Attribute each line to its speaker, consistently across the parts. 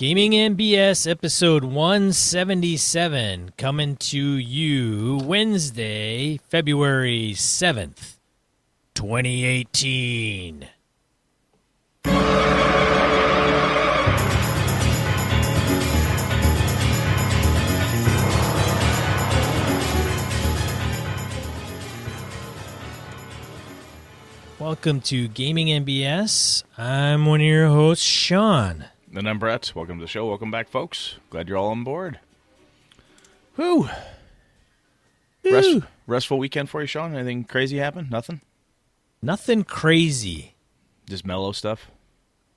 Speaker 1: Gaming and BS episode 177 coming to you Wednesday, February 7th, 2018. Welcome to Gaming and BS. I'm one of your hosts, Sean.
Speaker 2: And I'm Brett. Welcome to the show. Welcome back, folks. Glad you're all on board. Whew. Restful weekend for you, Sean? Anything crazy happen? Nothing?
Speaker 1: Nothing crazy.
Speaker 2: Just mellow stuff?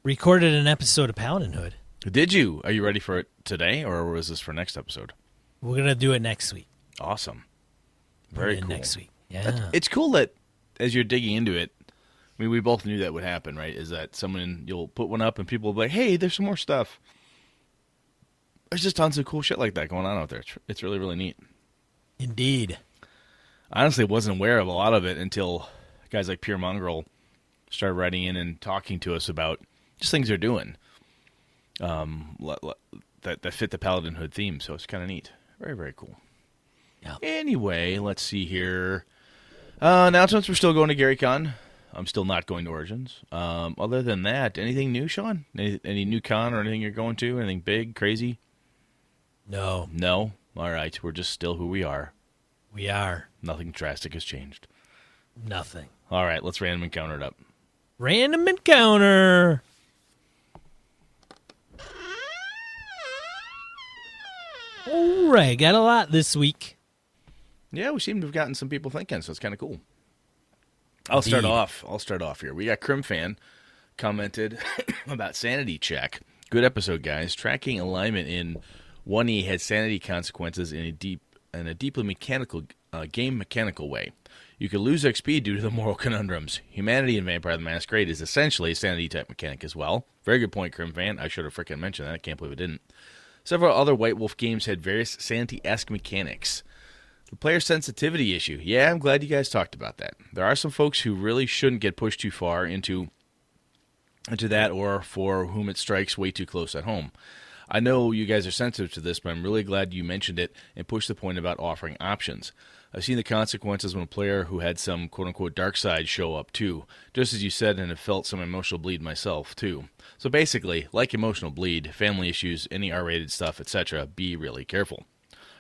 Speaker 1: Recorded an episode of Paladinhood.
Speaker 2: Did you? Are you ready for it today, or was this for next episode?
Speaker 1: We're going to do it next week.
Speaker 2: Awesome. Very cool.
Speaker 1: Next week. Yeah.
Speaker 2: It's cool that as you're digging into it, I mean, we both knew that would happen, right? Is that you'll put one up and people will be like, hey, there's some more stuff. There's just tons of cool shit like that going on out there. It's really, really neat.
Speaker 1: Indeed.
Speaker 2: I honestly wasn't aware of a lot of it until guys like Pure Mongrel started writing in and talking to us about just things they're doing that fit the Paladinhood theme. So it's kind of neat. Very, very cool.
Speaker 1: Yeah.
Speaker 2: Anyway, let's see here. Announcements, we're still going to GaryCon. I'm still not going to Origins. Other than that, anything new, Sean? Any new con or anything you're going to? Anything big, crazy?
Speaker 1: No.
Speaker 2: No? All right. We're just still who we are.
Speaker 1: We are.
Speaker 2: Nothing drastic has changed.
Speaker 1: Nothing.
Speaker 2: All right. Let's random encounter it up.
Speaker 1: Random encounter. All right. Got a lot this week.
Speaker 2: Yeah, we seem to have gotten some people thinking, so it's kind of cool. I'll start off here. We got Crimfan commented about Sanity Check. Good episode, guys. Tracking alignment in 1E had sanity consequences in a deeply mechanical game mechanical way. You could lose XP due to the moral conundrums. Humanity in Vampire the Masquerade is essentially a sanity type mechanic as well. Very good point, Crimfan. I should have freaking mentioned that. I can't believe I didn't. Several other White Wolf games had various sanity-esque mechanics. The player sensitivity issue. Yeah, I'm glad you guys talked about that. There are some folks who really shouldn't get pushed too far into that, or for whom it strikes way too close at home. I know you guys are sensitive to this, but I'm really glad you mentioned it and pushed the point about offering options. I've seen the consequences when a player who had some quote-unquote dark side show up too, just as you said, and have felt some emotional bleed myself too. So basically, like emotional bleed, family issues, any R-rated stuff, etc., be really careful.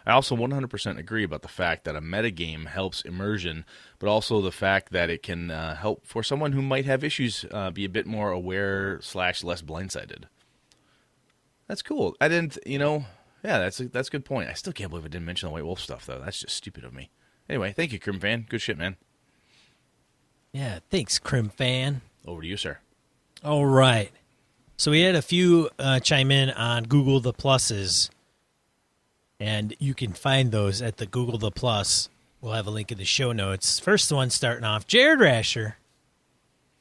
Speaker 2: I also 100% agree about the fact that a metagame helps immersion, but also the fact that it can help for someone who might have issues be a bit more aware / less blindsided. That's cool. I didn't, yeah, that's a good point. I still can't believe I didn't mention the White Wolf stuff, though. That's just stupid of me. Anyway, thank you, Crimfan. Good shit, man.
Speaker 1: Yeah, thanks, Crimfan.
Speaker 2: Over to you, sir.
Speaker 1: All right. So we had a few chime in on Google the Pluses. And you can find those at the Google the Plus. We'll have a link in the show notes. First one starting off, Jared Rasher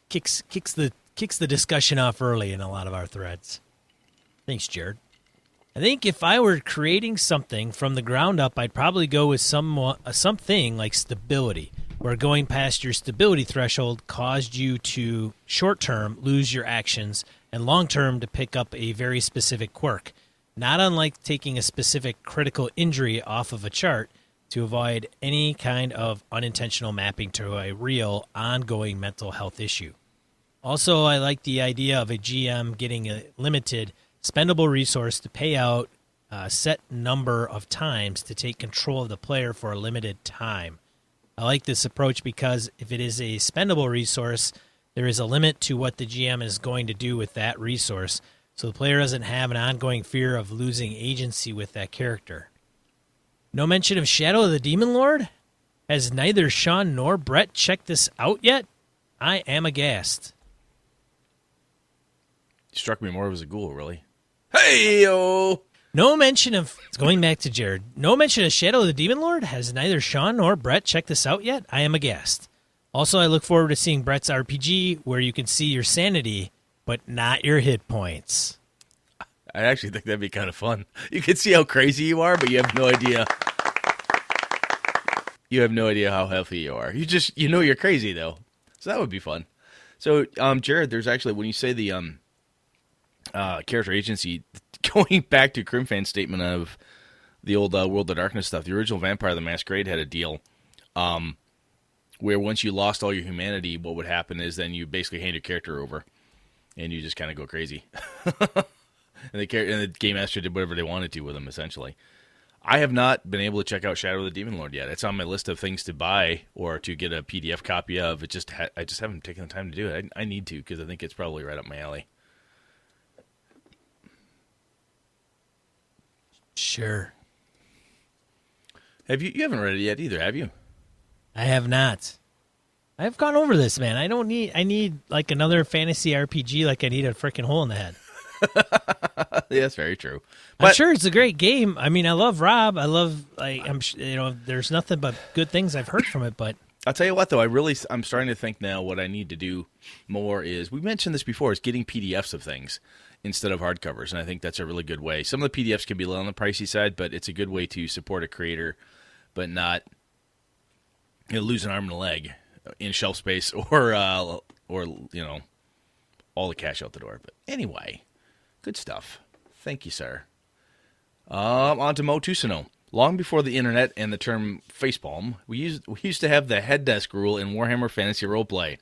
Speaker 1: kicks the discussion off early in a lot of our threads. Thanks, Jared. I think if I were creating something from the ground up, I'd probably go with something like stability, where going past your stability threshold caused you to short-term lose your actions and long-term to pick up a very specific quirk. Not unlike taking a specific critical injury off of a chart to avoid any kind of unintentional mapping to a real, ongoing mental health issue. Also, I like the idea of a GM getting a limited, spendable resource to pay out a set number of times to take control of the player for a limited time. I like this approach because if it is a spendable resource, there is a limit to what the GM is going to do with that resource, so the player doesn't have an ongoing fear of losing agency with that character. No mention of Shadow of the Demon Lord? Has neither Sean nor Brett checked this out yet? I am aghast.
Speaker 2: Struck me more as a ghoul, really. Hey-o!
Speaker 1: No mention of, going back to Jared, no mention of Shadow of the Demon Lord? Has neither Sean nor Brett checked this out yet? I am aghast. Also, I look forward to seeing Brett's RPG where you can see your sanity, but not your hit points.
Speaker 2: I actually think that'd be kind of fun. You can see how crazy you are, but you have no idea. You have no idea how healthy you are. You know you're crazy, though. So that would be fun. So, Jared, there's actually, when you say the character agency. Going back to Crimfan's statement of the old World of Darkness stuff, the original Vampire the Masquerade had a deal where once you lost all your humanity, what would happen is then you basically hand your character over, and you just kind of go crazy. And the game master did whatever they wanted to with them, essentially. I have not been able to check out Shadow of the Demon Lord yet. It's on my list of things to buy or to get a PDF copy of. I just haven't taken the time to do it. I need to, because I think it's probably right up my alley.
Speaker 1: Sure.
Speaker 2: You haven't read it yet either, have you?
Speaker 1: I have not. I've gone over this, man. I need like another fantasy RPG like I need a freaking hole in the head.
Speaker 2: Yeah, that's very true.
Speaker 1: I'm sure it's a great game. I mean, I love Rob. There's nothing but good things I've heard from it, but
Speaker 2: I'll tell you what, though, I'm starting to think now what I need to do more is, we mentioned this before, is getting PDFs of things instead of hardcovers, and I think that's a really good way. Some of the PDFs can be a little on the pricey side, but it's a good way to support a creator, but not lose an arm and a leg in shelf space or all the cash out the door. But anyway, good stuff. Thank you, sir. On to Mo Tusino. Long before the internet and the term facepalm, we used to have the head desk rule in Warhammer Fantasy Roleplay.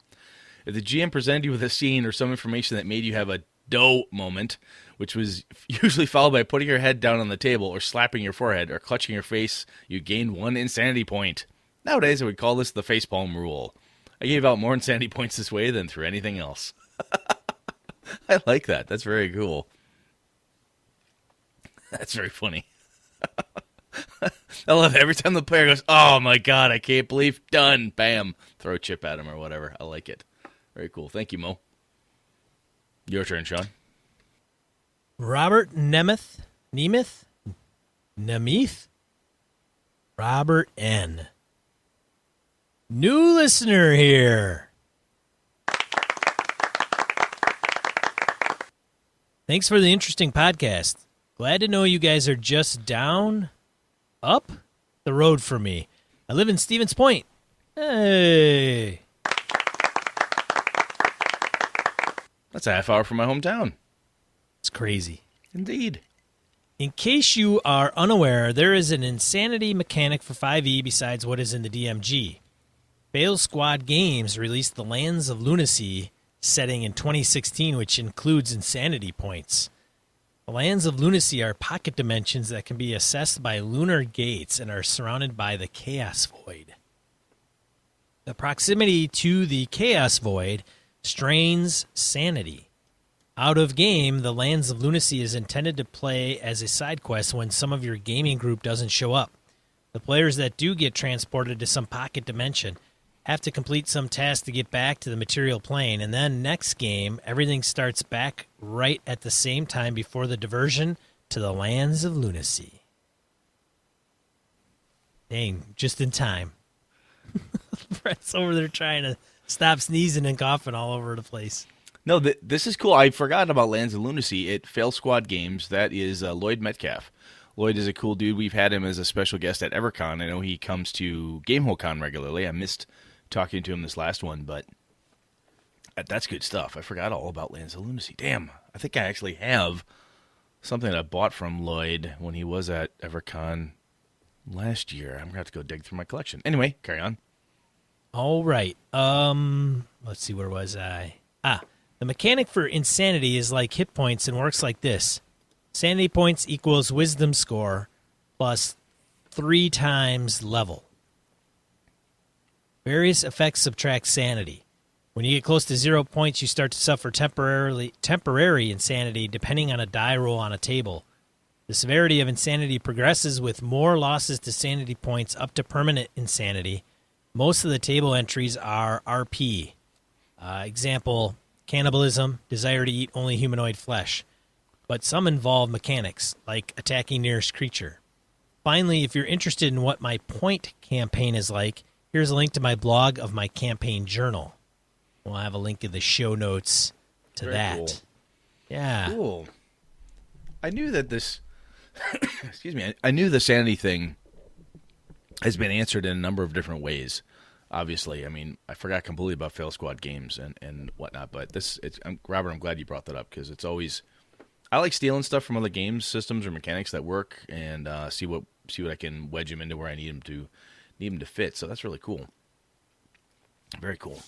Speaker 2: If the GM presented you with a scene or some information that made you have a dough moment, which was usually followed by putting your head down on the table or slapping your forehead or clutching your face, you gained 1 insanity point. Nowadays, I would call this the facepalm rule. I gave out more insanity points this way than through anything else. I like that. That's very cool. That's very funny. I love it. Every time the player goes, oh my god, I can't believe, done, bam, throw a chip at him or whatever. I like it. Very cool. Thank you, Mo. Your turn, Sean.
Speaker 1: Robert Nemeth? Robert N. New listener here. Thanks for the interesting podcast. Glad to know you guys are just up the road for me. I live in Stevens Point. Hey.
Speaker 2: That's a half hour from my hometown.
Speaker 1: It's crazy.
Speaker 2: Indeed.
Speaker 1: In case you are unaware, there is an insanity mechanic for 5e besides what is in the DMG. Fail Squad Games released the Lands of Lunacy setting in 2016, which includes insanity points. The Lands of Lunacy are pocket dimensions that can be accessed by lunar gates and are surrounded by the Chaos Void. The proximity to the Chaos Void strains sanity. Out of game, the Lands of Lunacy is intended to play as a side quest when some of your gaming group doesn't show up. The players that do get transported to some pocket dimension have to complete some task to get back to the material plane, and then next game, everything starts back right at the same time before the diversion to the Lands of Lunacy. Dang, just in time. Brett's over there trying to stop sneezing and coughing all over the place.
Speaker 2: No, this is cool. I forgot about Lands of Lunacy at Fail Squad Games. That is Lloyd Metcalf. Lloyd is a cool dude. We've had him as a special guest at EverCon. I know he comes to GameholeCon regularly. I missed talking to him this last one, but that's good stuff. I forgot all about Lands of Lunacy. Damn, I think I actually have something I bought from Lloyd when he was at EverCon last year. I'm going to have to go dig through my collection. Anyway, carry on.
Speaker 1: All right. Let's see, where was I? The mechanic for insanity is like hit points and works like this. Sanity points equals wisdom score plus 3 times level. Various effects subtract sanity. When you get close to 0 points, you start to suffer temporary insanity depending on a die roll on a table. The severity of insanity progresses with more losses to sanity points up to permanent insanity. Most of the table entries are RP. Example, cannibalism, desire to eat only humanoid flesh. But some involve mechanics, like attacking nearest creature. Finally, if you're interested in what my point campaign is like, here's a link to my blog of my campaign journal. We'll have a link in the show notes to
Speaker 2: Very
Speaker 1: that.
Speaker 2: Cool.
Speaker 1: Yeah.
Speaker 2: Cool. I knew that this... excuse me. I knew the sanity thing has been answered in a number of different ways. Obviously, I mean, I forgot completely about Fail Squad Games and whatnot, but Robert, I'm glad you brought that up because it's always I like stealing stuff from other games, systems, or mechanics that work, and see what I can wedge them into where I need them to fit. So that's really cool. Very cool.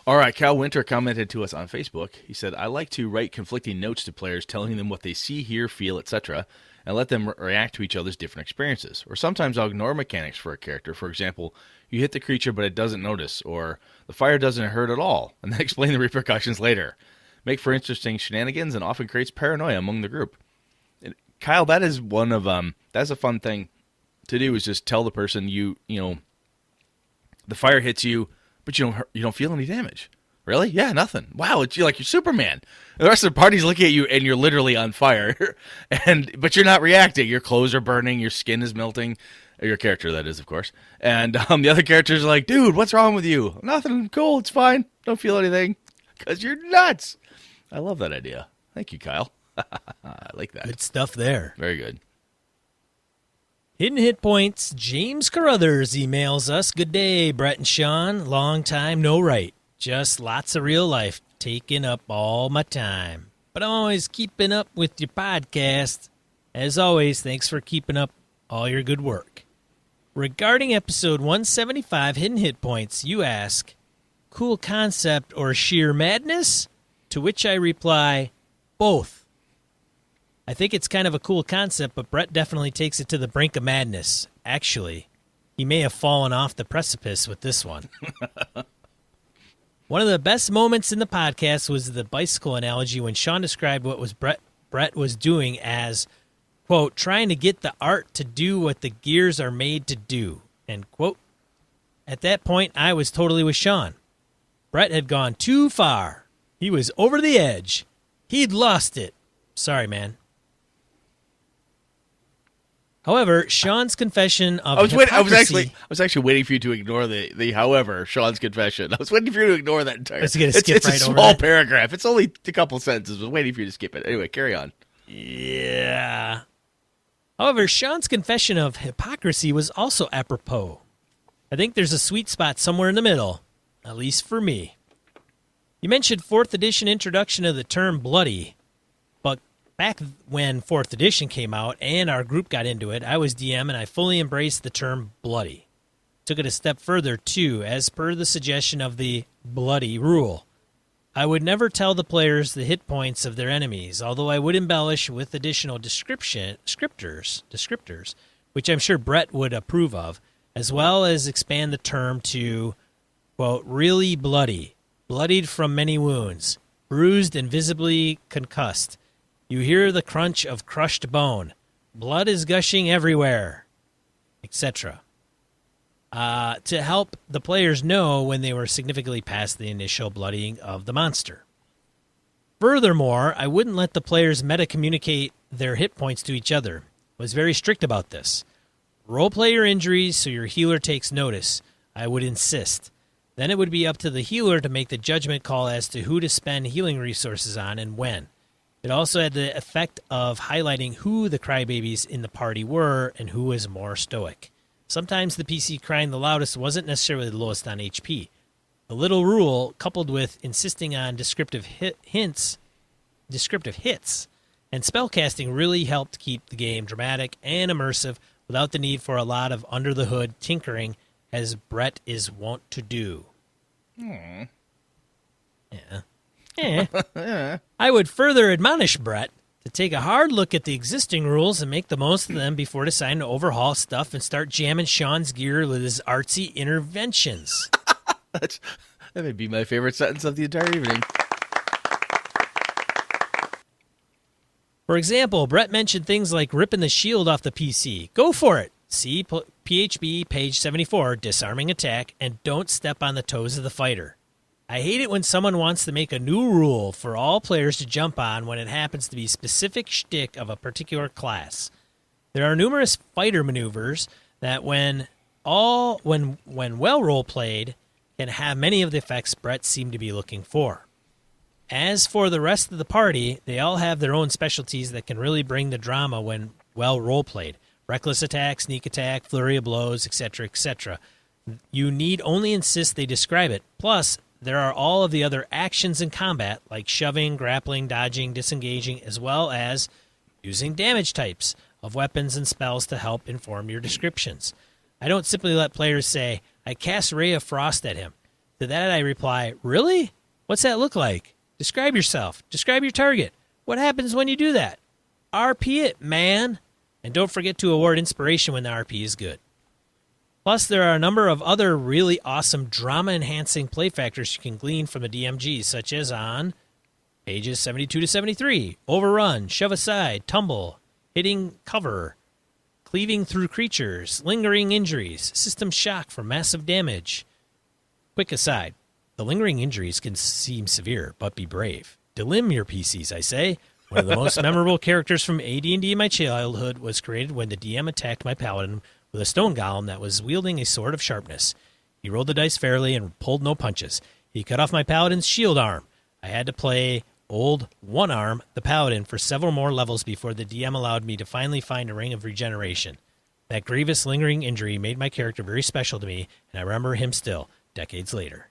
Speaker 2: All right, Cal Winter commented to us on Facebook. He said, I like to write conflicting notes to players telling them what they see, hear, feel, etc., and let them react to each other's different experiences. Or sometimes I'll ignore mechanics for a character. For example, you hit the creature but it doesn't notice, or the fire doesn't hurt at all, and then explain the repercussions later. Make for interesting shenanigans and often creates paranoia among the group. And Kyle, that is one of that's a fun thing to do, is just tell the person you know the fire hits you, but you don't feel any damage. Really? Yeah, nothing. Wow, it's like you're Superman. The rest of the party's looking at you, and you're literally on fire, but you're not reacting. Your clothes are burning, your skin is melting. Your character, that is, of course. And the other characters are like, dude, what's wrong with you? Nothing. Cool. It's fine. Don't feel anything, because you're nuts. I love that idea. Thank you, Kyle. I like that.
Speaker 1: Good stuff there.
Speaker 2: Very good.
Speaker 1: Hidden Hit Points, James Carruthers emails us. Good day, Brett and Sean. Long time no write. Just lots of real life taking up all my time. But I'm always keeping up with your podcast. As always, thanks for keeping up all your good work. Regarding episode 175, Hidden Hit Points, you ask, cool concept or sheer madness? To which I reply, both. I think it's kind of a cool concept, but Brett definitely takes it to the brink of madness. Actually, he may have fallen off the precipice with this one. One of the best moments in the podcast was the bicycle analogy when Sean described what was Brett was doing as, quote, trying to get the art to do what the gears are made to do, end quote. At that point, I was totally with Sean. Brett had gone too far. He was over the edge. He'd lost it. Sorry, man. However, Sean's confession of hypocrisy...
Speaker 2: I was actually waiting for you to ignore the however, Sean's confession. I was waiting for you to ignore that entire...
Speaker 1: It's a
Speaker 2: small paragraph. It's only a couple sentences. I was waiting for you to skip it. Anyway, carry on.
Speaker 1: Yeah. However, Sean's confession of hypocrisy was also apropos. I think there's a sweet spot somewhere in the middle, at least for me. You mentioned 4th edition introduction of the term bloody, but back when 4th edition came out and our group got into it, I was DM and I fully embraced the term bloody. Took it a step further, too, as per the suggestion of the bloody rule. I would never tell the players the hit points of their enemies, although I would embellish with additional descriptors, which I'm sure Brett would approve of, as well as expand the term to, quote, really bloody. Bloodied from many wounds, bruised and visibly concussed. You hear the crunch of crushed bone. Blood is gushing everywhere, etc. To help the players know when they were significantly past the initial bloodying of the monster. Furthermore, I wouldn't let the players meta-communicate their hit points to each other. I was very strict about this. Roleplay your injuries so your healer takes notice. I would insist. Then it would be up to the healer to make the judgment call as to who to spend healing resources on and when. It also had the effect of highlighting who the crybabies in the party were and who was more stoic. Sometimes the PC crying the loudest wasn't necessarily the lowest on HP. The little rule, coupled with insisting on descriptive hits, and spellcasting really helped keep the game dramatic and immersive without the need for a lot of under-the-hood tinkering, as Brett is wont to do. Yeah. I would further admonish Brett to take a hard look at the existing rules and make the most of them before deciding to overhaul stuff and start jamming Sean's gear with his artsy interventions.
Speaker 2: That may be my favorite sentence of the entire evening.
Speaker 1: For example, Brett mentioned things like ripping the shield off the PC. Go for it. See PHB page 74, disarming attack, and don't step on the toes of the fighter. I hate it when someone wants to make a new rule for all players to jump on when it happens to be specific shtick of a particular class. There are numerous fighter maneuvers that when well role-played, can have many of the effects Brett seemed to be looking for. As for the rest of the party, they all have their own specialties that can really bring the drama when well role-played. Reckless attack, sneak attack, flurry of blows, etc., etc. You need only insist they describe it. Plus, there are all of the other actions in combat, like shoving, grappling, dodging, disengaging, as well as using damage types of weapons and spells to help inform your descriptions. I don't simply let players say, I cast Ray of Frost at him. To that I reply, really? What's that look like? Describe yourself. Describe your target. What happens when you do that? RP it, man. And don't forget to award inspiration when the RP is good. Plus, there are a number of other really awesome drama-enhancing play factors you can glean from the DMG, such as on pages 72 to 73, overrun, shove aside, tumble, hitting cover, cleaving through creatures, lingering injuries, system shock for massive damage. Quick aside, the lingering injuries can seem severe, but be brave. Delim your PCs, I say. One of the most memorable characters from AD&D in my childhood was created when the DM attacked my paladin with a stone golem that was wielding a sword of sharpness. He rolled the dice fairly and pulled no punches. He cut off my paladin's shield arm. I had to play old One Arm, the paladin, for several more levels before the DM allowed me to finally find a ring of regeneration. That grievous lingering injury made my character very special to me, and I remember him still, decades later.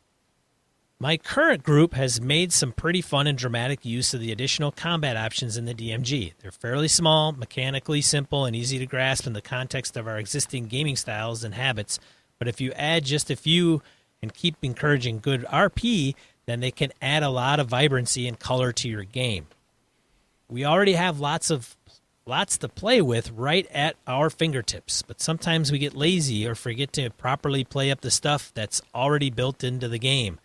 Speaker 1: My current group has made some pretty fun and dramatic use of the additional combat options in the DMG. They're fairly small, mechanically simple, and easy to grasp in the context of our existing gaming styles and habits, but if you add just a few and keep encouraging good RP, then they can add a lot of vibrancy and color to your game. We already have lots to play with right at our fingertips, but sometimes we get lazy or forget to properly play up the stuff that's already built into the game.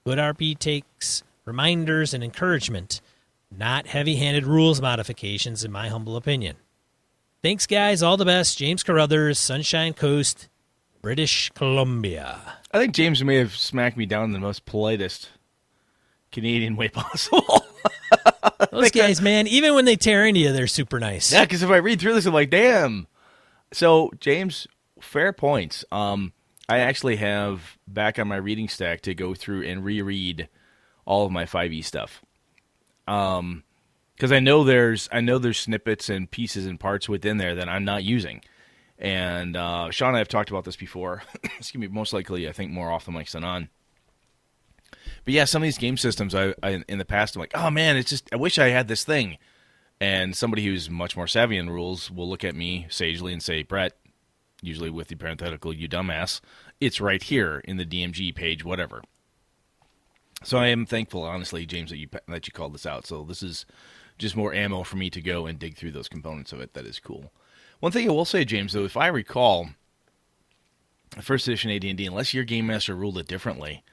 Speaker 1: Good RP takes reminders and encouragement, not heavy-handed rules modifications, in my humble opinion. Thanks, guys. All the best. James Carruthers, Sunshine Coast, British Columbia.
Speaker 2: I think James may have smacked me down in the most politest Canadian way possible.
Speaker 1: Those guys, man, even when they tear into you, they're super nice.
Speaker 2: Yeah, because if I read through this, I'm like, damn. So, James, fair points. I actually have back on my reading stack to go through and reread all of my 5e stuff. Because I know there's snippets and pieces and parts within there that I'm not using. And Sean and I have talked about this before. Excuse me, most likely, I think, more off the mics than on. But yeah, some of these game systems, I in the past, I'm like, oh man, it's just, I wish I had this thing. And somebody who's much more savvy in rules will look at me sagely and say, Brett, usually with the parenthetical, you dumbass, it's right here in the DMG page, whatever. So I am thankful, honestly, James, that you called this out. So this is just more ammo for me to go and dig through those components of it. That is cool. One thing I will say, James, though, if I recall, first edition AD&D, unless your game master ruled it differently,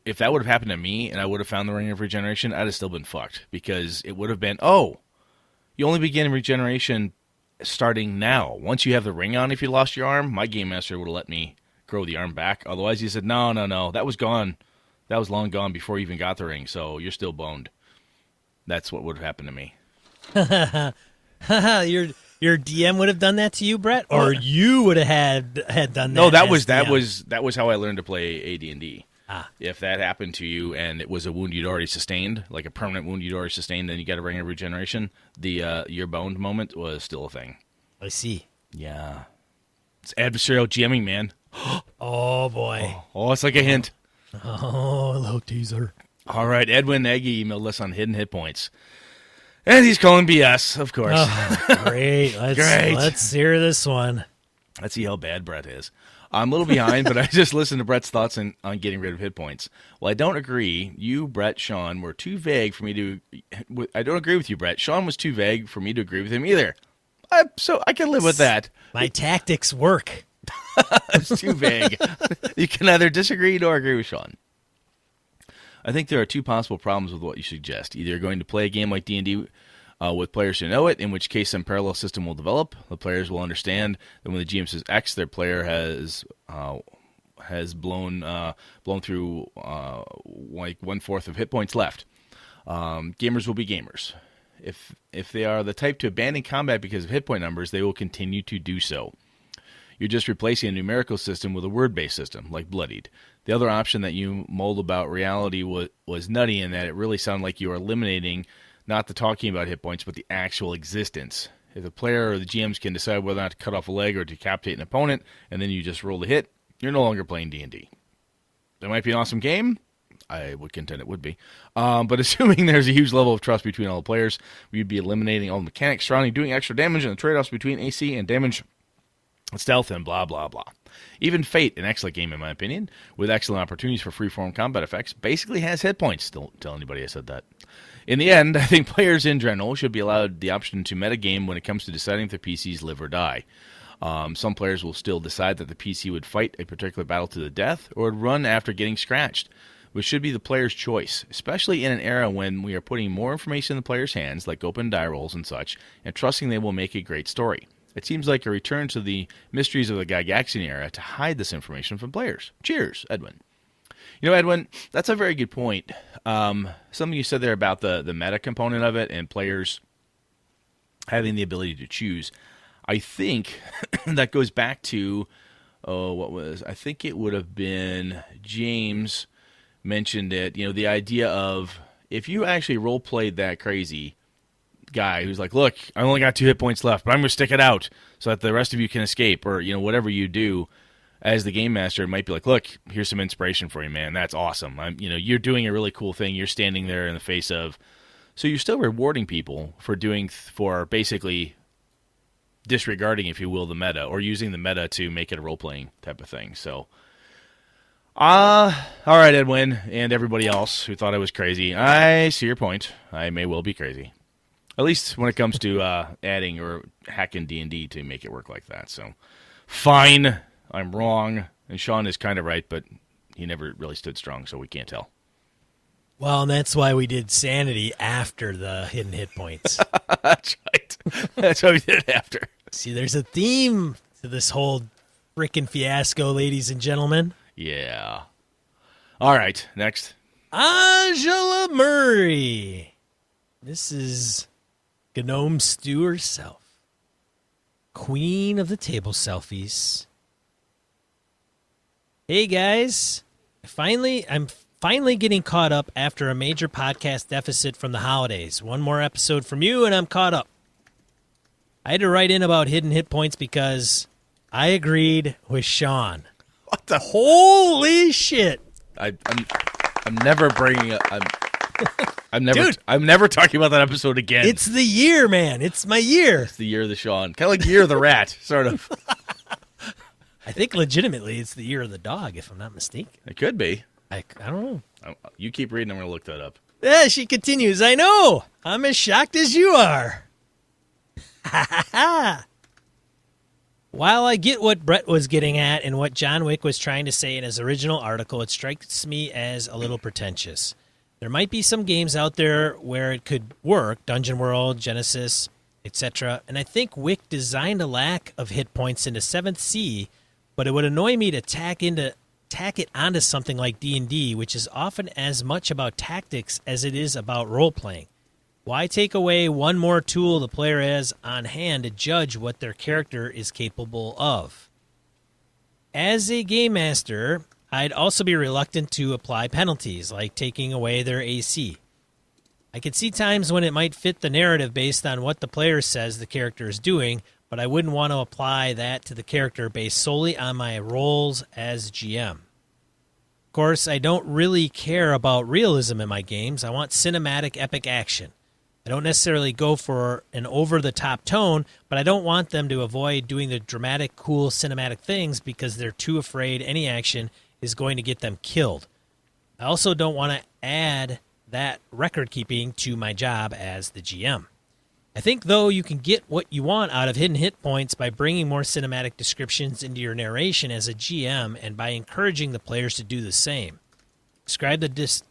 Speaker 2: if that would have happened to me and I would have found the Ring of Regeneration, I'd have still been fucked, because it would have been, oh, you only begin regeneration starting now. Once you have the ring on, if you lost your arm, my game master would have let me grow the arm back. Otherwise, he said, no, that was gone. That was long gone before you even got the ring, so you're still boned. That's what would have happened to me.
Speaker 1: Your DM would have done that to you, Brett, or you would have had done that.
Speaker 2: No, that was how I learned to play AD&D. If that happened to you and it was a wound you'd already sustained, like a permanent wound you'd already sustained, then you got a ring of regeneration, your boned moment was still a thing.
Speaker 1: I see.
Speaker 2: Yeah. It's adversarial GM'ing, man.
Speaker 1: Oh, boy.
Speaker 2: Oh, it's like a hint.
Speaker 1: Oh, a little teaser.
Speaker 2: All right, Edwin Nagy emailed us on hidden hit points. And he's calling BS, of course.
Speaker 1: Oh, great. Let's hear this one.
Speaker 2: Let's see how bad Brett is. I'm a little behind, but I just listened to Brett's thoughts on getting rid of hit points. Well, I don't agree. You, Brett, Sean were too vague for me to... I don't agree with you, Brett. Sean was too vague for me to agree with him either. So I can live with that.
Speaker 1: My tactics work.
Speaker 2: It's too vague. You can neither disagree nor agree with Sean. I think there are two possible problems with what you suggest. Either you're going to play a game like D&D with players who know it, in which case some parallel system will develop. The players will understand that when the GM says X, their player has blown through like 1/4 of hit points left. Gamers will be gamers. If they are the type to abandon combat because of hit point numbers, they will continue to do so. You're just replacing a numerical system with a word-based system, like Bloodied. The other option that you mulled about reality was nutty in that it really sounded like you were eliminating not the talking about hit points, but the actual existence. If the player or the GMs can decide whether or not to cut off a leg or decapitate an opponent, and then you just roll the hit, you're no longer playing D&D. That might be an awesome game, I would contend it would be. But assuming there's a huge level of trust between all the players, we'd be eliminating all the mechanics surrounding doing extra damage and the trade-offs between AC and damage, stealth, and blah, blah, blah. Even Fate, an excellent game in my opinion, with excellent opportunities for freeform combat effects, basically has hit points. Don't tell anybody I said that. In the end, I think players in general should be allowed the option to metagame when it comes to deciding if their PCs live or die. Some players will still decide that the PC would fight a particular battle to the death or would run after getting scratched, which should be the player's choice, especially in an era when we are putting more information in the player's hands, like open die rolls and such, and trusting they will make a great story. It seems like a return to the mysteries of the Gygaxian era to hide this information from players. Cheers, Edwin. You know, Edwin, that's a very good point. Something you said there about the meta component of it and players having the ability to choose. I think that goes back to, I think it would have been James mentioned it, the idea of if you actually role-played that crazy guy who's like, look, I only got 2 hit points left, but I'm going to stick it out so that the rest of you can escape, or, whatever you do as the game master, it might be like, look, here's some inspiration for you, man. That's awesome. You're doing a really cool thing. You're standing there in the face of, so you're still rewarding people for basically disregarding, if you will, the meta, or using the meta to make it a role-playing type of thing. So, all right, Edwin, and everybody else who thought I was crazy, I see your point. I may well be crazy. At least when it comes to adding or hacking D&D to make it work like that. So, fine, I'm wrong, and Sean is kind of right, but he never really stood strong, so we can't tell.
Speaker 1: Well, and that's why we did Sanity after the hidden hit points.
Speaker 2: That's right. That's why we did it after.
Speaker 1: See, there's a theme to this whole frickin' fiasco, ladies and gentlemen.
Speaker 2: Yeah. All right, next.
Speaker 1: Angela Murray. This is Gnome Stew herself. Queen of the table selfies. Hey, guys. I'm finally getting caught up after a major podcast deficit from the holidays. One more episode from you, and I'm caught up. I had to write in about hidden hit points because I agreed with Sean.
Speaker 2: What the?
Speaker 1: Holy shit!
Speaker 2: I'm never bringing up. I'm never talking about that episode again.
Speaker 1: It's the year, man. It's my year.
Speaker 2: It's the year of the Sean. Kind of like the year of the rat, sort of.
Speaker 1: I think legitimately it's the year of the dog, if I'm not mistaken.
Speaker 2: It could be.
Speaker 1: I don't know.
Speaker 2: You keep reading. I'm going to look that up.
Speaker 1: Yeah, she continues. I know. I'm as shocked as you are. Ha ha ha. While I get what Brett was getting at and what John Wick was trying to say in his original article, it strikes me as a little pretentious. There might be some games out there where it could work, Dungeon World, Genesis, etc., and I think Wick designed a lack of hit points into 7th Sea, but it would annoy me to tack it onto something like D&D, which is often as much about tactics as it is about role-playing. Why take away one more tool the player has on hand to judge what their character is capable of? As a game master, I'd also be reluctant to apply penalties, like taking away their AC. I could see times when it might fit the narrative based on what the player says the character is doing, but I wouldn't want to apply that to the character based solely on my roles as GM. Of course, I don't really care about realism in my games. I want cinematic, epic action. I don't necessarily go for an over-the-top tone, but I don't want them to avoid doing the dramatic, cool, cinematic things because they're too afraid any action is going to get them killed. I also don't want to add that record-keeping to my job as the GM. I think, though, you can get what you want out of hidden hit points by bringing more cinematic descriptions into your narration as a GM and by encouraging the players to do the same. Describe the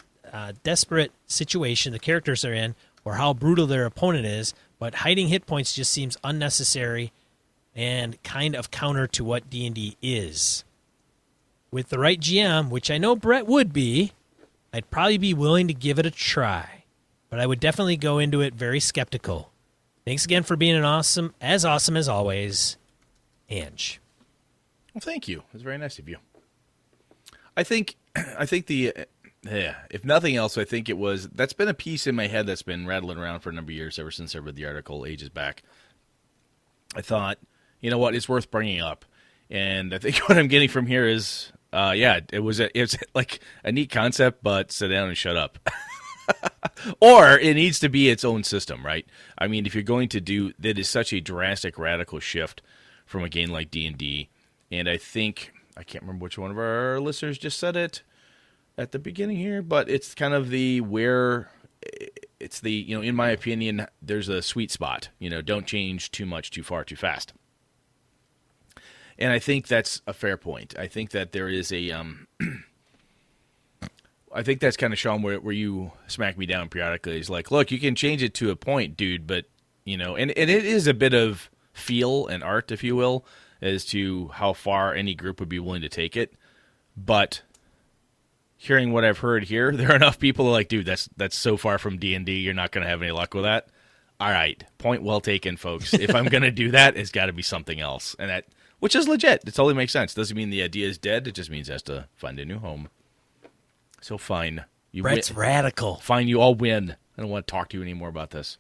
Speaker 1: desperate situation the characters are in or how brutal their opponent is, but hiding hit points just seems unnecessary and kind of counter to what D&D is. With the right GM, which I know Brett would be, I'd probably be willing to give it a try, but I would definitely go into it very skeptical. Thanks again for being awesome as always, Ange.
Speaker 2: Well, thank you. It was very nice of you. I think if nothing else, I think that's been a piece in my head that's been rattling around for a number of years, ever since I read the article ages back. I thought, you know what, it's worth bringing up. And I think what I'm getting from here is Yeah, it was like a neat concept, but sit down and shut up. Or it needs to be its own system, right? I mean, if you're going to do that, is such a drastic, radical shift from a game like D&D, and I think I can't remember which one of our listeners just said it at the beginning here, but it's kind of it's the in my opinion, there's a sweet spot. Don't change too much, too far, too fast. And I think that's a fair point. I think that there is a I think that's kind of, Sean, where you smack me down periodically. Is like, look, you can change it to a point, dude, but, and it is a bit of feel and art, if you will, as to how far any group would be willing to take it. But hearing what I've heard here, there are enough people who are like, dude, that's so far from D&D, you're not going to have any luck with that. All right, point well taken, folks. If I'm going to do that, it's got to be something else. Which is legit. It totally makes sense. Doesn't mean the idea is dead. It just means it has to find a new home. So fine.
Speaker 1: Brett's radical.
Speaker 2: Fine, you all win. I don't want to talk to you anymore about this.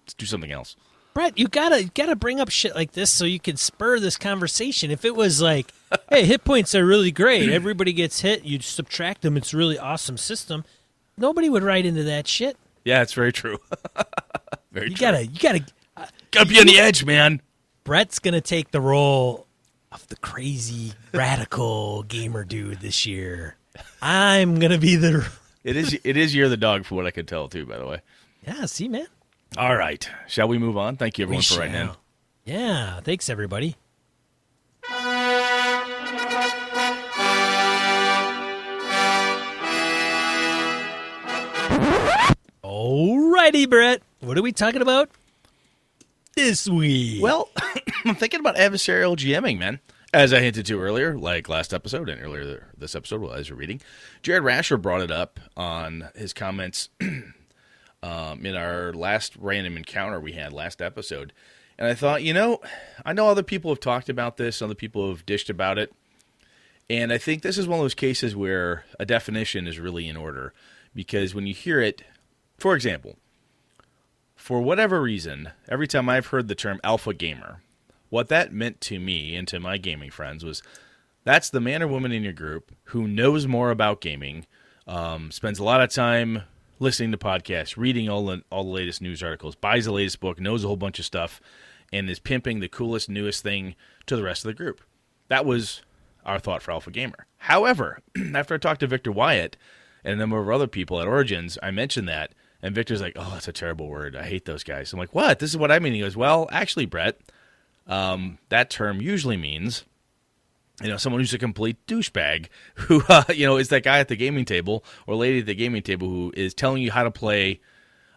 Speaker 2: Let's do something else.
Speaker 1: Brett, you gotta bring up shit like this so you can spur this conversation. If it was like, hey, hit points are really great. Everybody gets hit. You subtract them. It's a really awesome system. Nobody would write into that shit.
Speaker 2: Yeah, it's very true. Very true.
Speaker 1: You gotta
Speaker 2: be on the edge, man.
Speaker 1: Brett's gonna take the role of the crazy radical gamer dude this year. I'm gonna be the.
Speaker 2: It is You're the Dog, for what I could tell too. By the way.
Speaker 1: Yeah. See, man.
Speaker 2: All right. Shall we move on? Thank you, everyone, for writing in.
Speaker 1: Yeah. Thanks, everybody. Alrighty, Brett. What are we talking about this week?
Speaker 2: Well, I'm thinking about adversarial GM'ing, man. As I hinted to earlier, like last episode and earlier this episode while I was reading, Jared Rasher brought it up on his comments in our last random encounter we had last episode. And I thought, I know other people have talked about this, other people have dished about it. And I think this is one of those cases where a definition is really in order. Because when you hear it, for example, for whatever reason, every time I've heard the term alpha gamer, what that meant to me and to my gaming friends was that's the man or woman in your group who knows more about gaming, spends a lot of time listening to podcasts, reading all the latest news articles, buys the latest book, knows a whole bunch of stuff, and is pimping the coolest, newest thing to the rest of the group. That was our thought for Alpha Gamer. However, after I talked to Victor Wyatt and a number of other people at Origins, I mentioned that, and Victor's like, oh, that's a terrible word. I hate those guys. I'm like, what? This is what I mean. He goes, well, actually, Brett, that term usually means, someone who's a complete douchebag who, is that guy at the gaming table or lady at the gaming table who is telling you how to play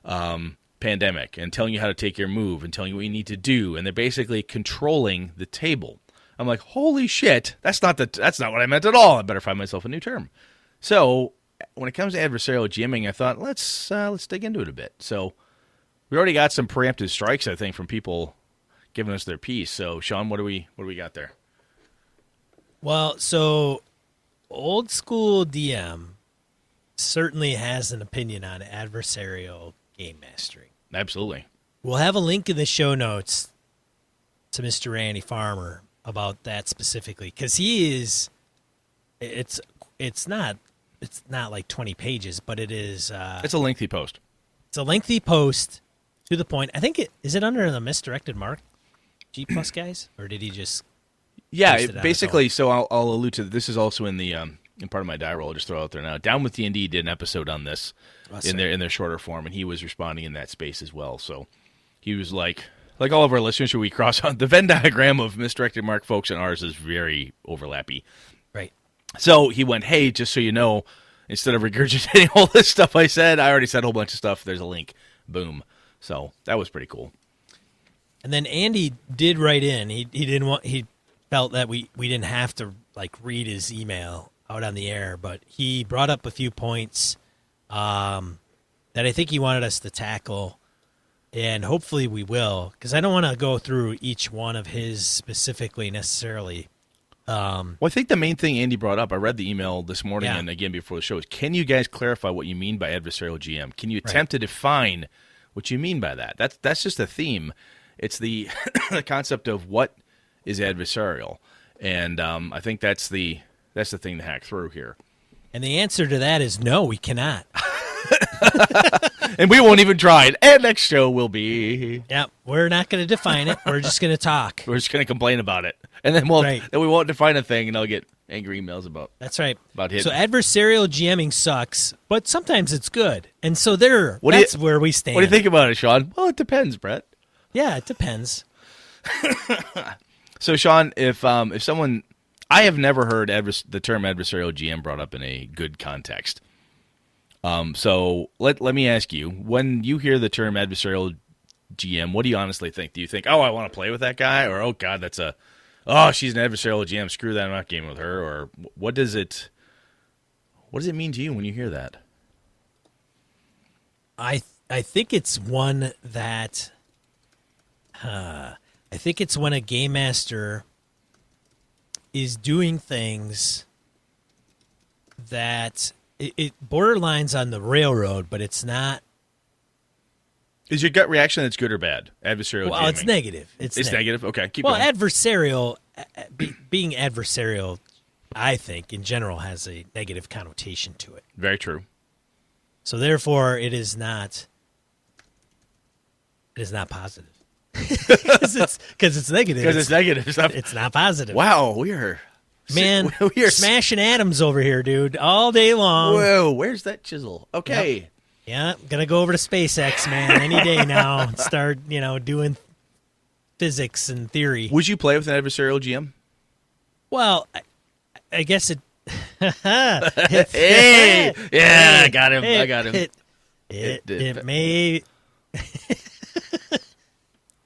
Speaker 2: Pandemic and telling you how to take your move and telling you what you need to do. And they're basically controlling the table. I'm like, holy shit, that's not what I meant at all. I better find myself a new term. So when it comes to adversarial GMing, I thought, let's dig into it a bit. So we already got some preemptive strikes, I think, from people giving us their piece. So Sean, what do we got there?
Speaker 1: Well, so old school DM certainly has an opinion on adversarial game mastering.
Speaker 2: Absolutely.
Speaker 1: We'll have a link in the show notes to Mr. Randy Farmer about that specifically, because he is. It's not like 20 pages, but it is.
Speaker 2: It's a lengthy post.
Speaker 1: It's a lengthy post to the point. I think is it under the misdirected mark, G+ guys, or did he just?
Speaker 2: Yeah, basically. So I'll allude to this. Is also in the in part of my die roll. I'll just throw it out there now. Down with D&D did an episode on this in their shorter form, and he was responding in that space as well. So he was like all of our listeners who we cross on, the Venn diagram of misdirected mark folks and ours is very overlappy.
Speaker 1: Right.
Speaker 2: So he went, hey, just so you know, instead of regurgitating all this stuff I said, I already said a whole bunch of stuff. There's a link. Boom. So that was pretty cool.
Speaker 1: And then Andy did write in. He felt that we didn't have to read his email out on the air, but he brought up a few points that I think he wanted us to tackle, and hopefully we will, because I don't want to go through each one of his specifically necessarily.
Speaker 2: Well, I think the main thing Andy brought up, I read the email this morning and again before the show, is can you guys clarify what you mean by adversarial GM? Can you attempt to define what you mean by that? That's just a theme. It's the the concept of what is adversarial. And I think that's the That's the thing to hack through here.
Speaker 1: And the answer to that is no, we cannot.
Speaker 2: And we won't even try it. And next show will be...
Speaker 1: Yep, we're not going to define it. We're just going to talk.
Speaker 2: We're just going to complain about it. And then we won't define a thing, and I'll get angry emails about
Speaker 1: That's right.
Speaker 2: About hitting.
Speaker 1: So adversarial GMing sucks, but sometimes it's good. And so that's where we stand.
Speaker 2: What do you think about it, Sean? Well, it depends, Brett.
Speaker 1: Yeah, it depends.
Speaker 2: So, Sean, if someone... I have never heard the term adversarial GM brought up in a good context. So let me ask you, when you hear the term adversarial GM, what do you honestly think? Do you think, oh, I want to play with that guy? Or, oh, God, she's an adversarial GM. Screw that, I'm not gaming with her. Or what does it mean to you when you hear that?
Speaker 1: I think it's one that... I think it's when a game master is doing things that it borderlines on the railroad, but it's not.
Speaker 2: Is your gut reaction that's good or bad? Adversarial
Speaker 1: Well,
Speaker 2: GMing.
Speaker 1: It's negative. It's
Speaker 2: negative? Okay, keep going.
Speaker 1: Adversarial, being adversarial, I think, in general, has a negative connotation to it.
Speaker 2: Very true.
Speaker 1: So therefore, it is not positive. Because it's negative.
Speaker 2: Because it's negative.
Speaker 1: It's not positive.
Speaker 2: Wow, we're
Speaker 1: smashing atoms over here, dude, all day long.
Speaker 2: Whoa, where's that chisel? Okay.
Speaker 1: Yep. Yeah, gonna go over to SpaceX, man, any day now and start, doing physics and theory.
Speaker 2: Would you play with an adversarial GM?
Speaker 1: Well, I guess it.
Speaker 2: Hey, yeah, I got him.
Speaker 1: It may.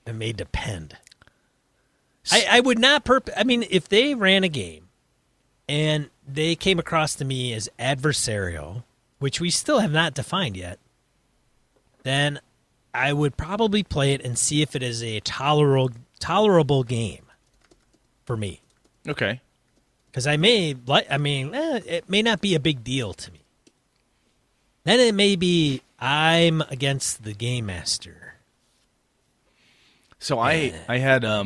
Speaker 1: It may depend. I would not if they ran a game and they came across to me as adversarial, which we still have not defined yet, then I would probably play it and see if it is a tolerable game for me.
Speaker 2: Okay.
Speaker 1: Because it may not be a big deal to me. Then it may be I'm against the game master.
Speaker 2: So I had a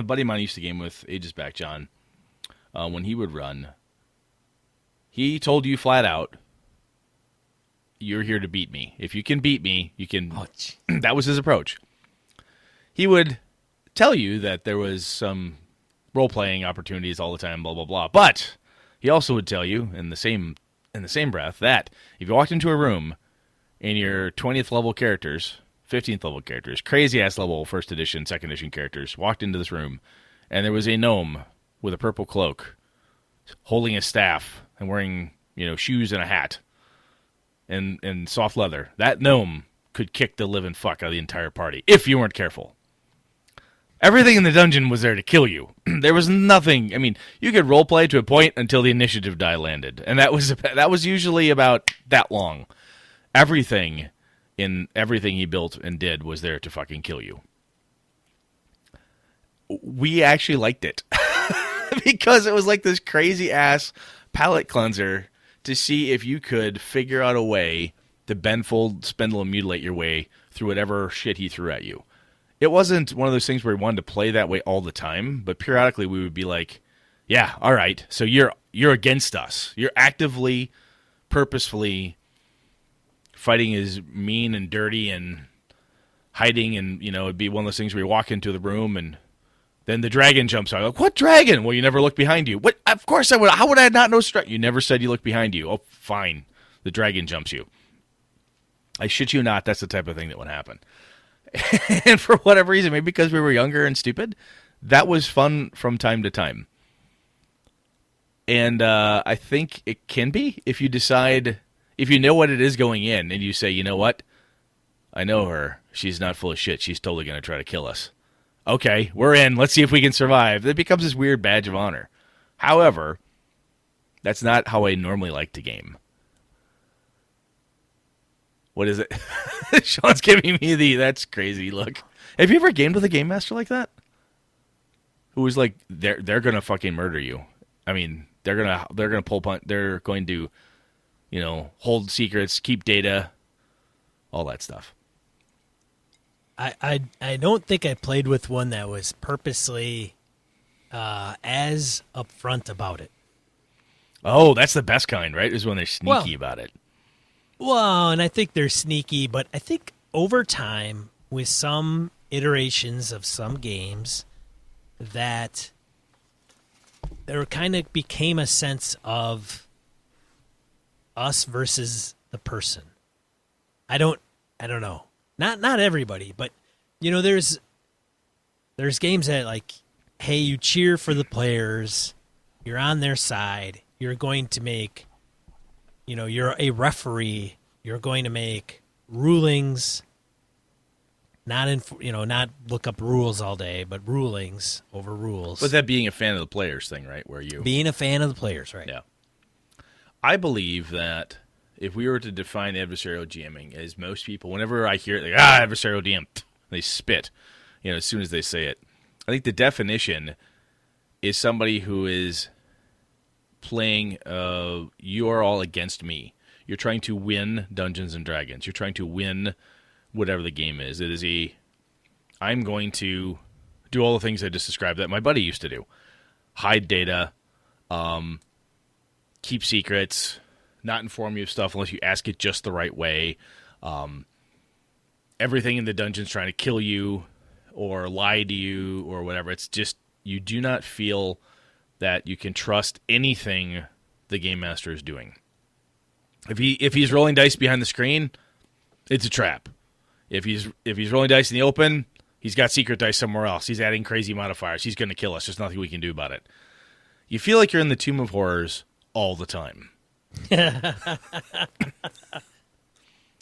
Speaker 2: buddy of mine used to game with ages back, John. When he would run, he told you flat out, "You're here to beat me. If you can beat me, you can." That was his approach. He would tell you that there was some role-playing opportunities all the time, blah blah blah. But he also would tell you in the same breath that if you walked into a room and your 20th level characters, 15th level characters, crazy ass level first edition, second edition characters walked into this room, and there was a gnome with a purple cloak, holding a staff and wearing shoes and a hat, and soft leather. That gnome could kick the living fuck out of the entire party if you weren't careful. Everything in the dungeon was there to kill you. There was nothing. You could roleplay to a point until the initiative die landed, and that was usually about that long. Everything he built and did was there to fucking kill you. We actually liked it because it was like this crazy ass palate cleanser to see if you could figure out a way to bend, fold, spindle, and mutilate your way through whatever shit he threw at you. It wasn't one of those things where we wanted to play that way all the time, but periodically we would be like, yeah, all right, so you're against us. You're actively, purposefully fighting is mean and dirty and hiding, and it'd be one of those things where you walk into the room and then the dragon jumps out. Like, what dragon? Well, you never look behind you. What? Of course I would. How would I not know? You never said you look behind you. Oh, fine. The dragon jumps you. I shit you not. That's the type of thing that would happen. And for whatever reason, maybe because we were younger and stupid, that was fun from time to time. And I think it can be if you decide. If you know what it is going in and you say, you know what? I know her. She's not full of shit. She's totally going to try to kill us. Okay, we're in. Let's see if we can survive. It becomes this weird badge of honor. However, that's not how I normally like to game. What is it? Sean's giving me that's crazy look. Have you ever gamed with a game master like that? Who was like, they're going to fucking murder you. They're going to pull punt. They're going to hold secrets, keep data, all that stuff.
Speaker 1: I don't think I played with one that was purposely as upfront about it.
Speaker 2: Oh, that's the best kind, right? Is when they're sneaky about it.
Speaker 1: Well, and I think they're sneaky, but I think over time, with some iterations of some games, that there kind of became a sense of us versus the person. I don't know. Not everybody, but there's games that like, hey, you cheer for the players, you're on their side, you're going to make, you're a referee, you're going to make rulings, not look up rules all day, but rulings over rules.
Speaker 2: But that being a fan of the players thing, right? Where you
Speaker 1: being a fan of the players, right?
Speaker 2: Yeah. I believe that if we were to define adversarial GMing, as most people, whenever I hear it, like, adversarial GM, they spit, as soon as they say it. I think the definition is somebody who is playing, you are all against me. You're trying to win Dungeons and Dragons. You're trying to win whatever the game is. It is I'm going to do all the things I just described that my buddy used to do. Hide data, keep secrets, not inform you of stuff unless you ask it just the right way. Everything in the dungeon's trying to kill you or lie to you or whatever. It's just you do not feel that you can trust anything the game master is doing. If he's rolling dice behind the screen, it's a trap. If he's rolling dice in the open, he's got secret dice somewhere else. He's adding crazy modifiers. He's going to kill us. There's nothing we can do about it. You feel like you're in the Tomb of Horrors all the time.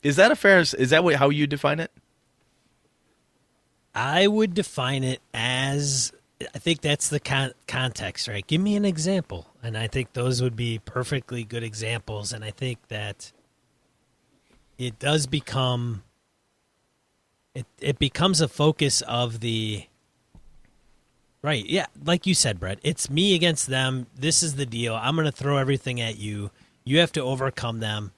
Speaker 2: Is that how you define it?
Speaker 1: I would define it as, I think that's the context, right? Give me an example. And I think those would be perfectly good examples. And I think that it does become, it becomes a focus of the, right, yeah, like you said, Brett, it's me against them. This is the deal. I'm going to throw everything at you. You have to overcome them.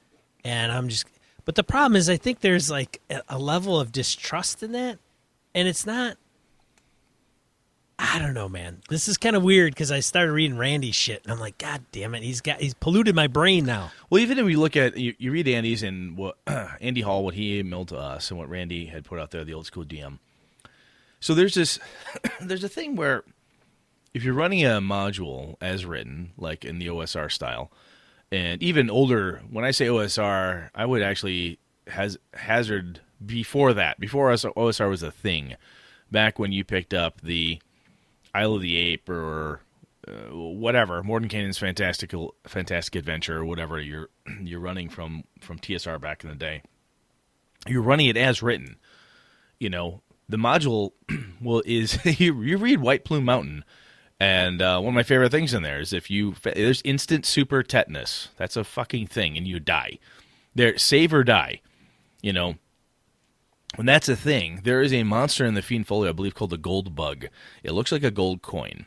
Speaker 1: And but the problem is I think there's like a level of distrust in that. And it's not, I don't know, man. This is kind of weird because I started reading Randy's shit, and I'm like, God damn it, he's polluted my brain now.
Speaker 2: Well, even if you look at, you read Andy's and what Andy Hall, what he emailed to us, and what Randy had put out there, the old school DM. So there's a thing where if you're running a module as written, like in the OSR style, and even older, when I say OSR, I would actually hazard before OSR was a thing, back when you picked up the Isle of the Ape or whatever, Mordenkainen's Fantastic Adventure or whatever you're running from TSR back in the day. You're running it as written. The module is you read White Plume Mountain, and one of my favorite things in there is there's instant super tetanus. That's a fucking thing, and you die. There, save or die. When that's a thing, there is a monster in the Fiend Folio, I believe, called the Gold Bug. It looks like a gold coin.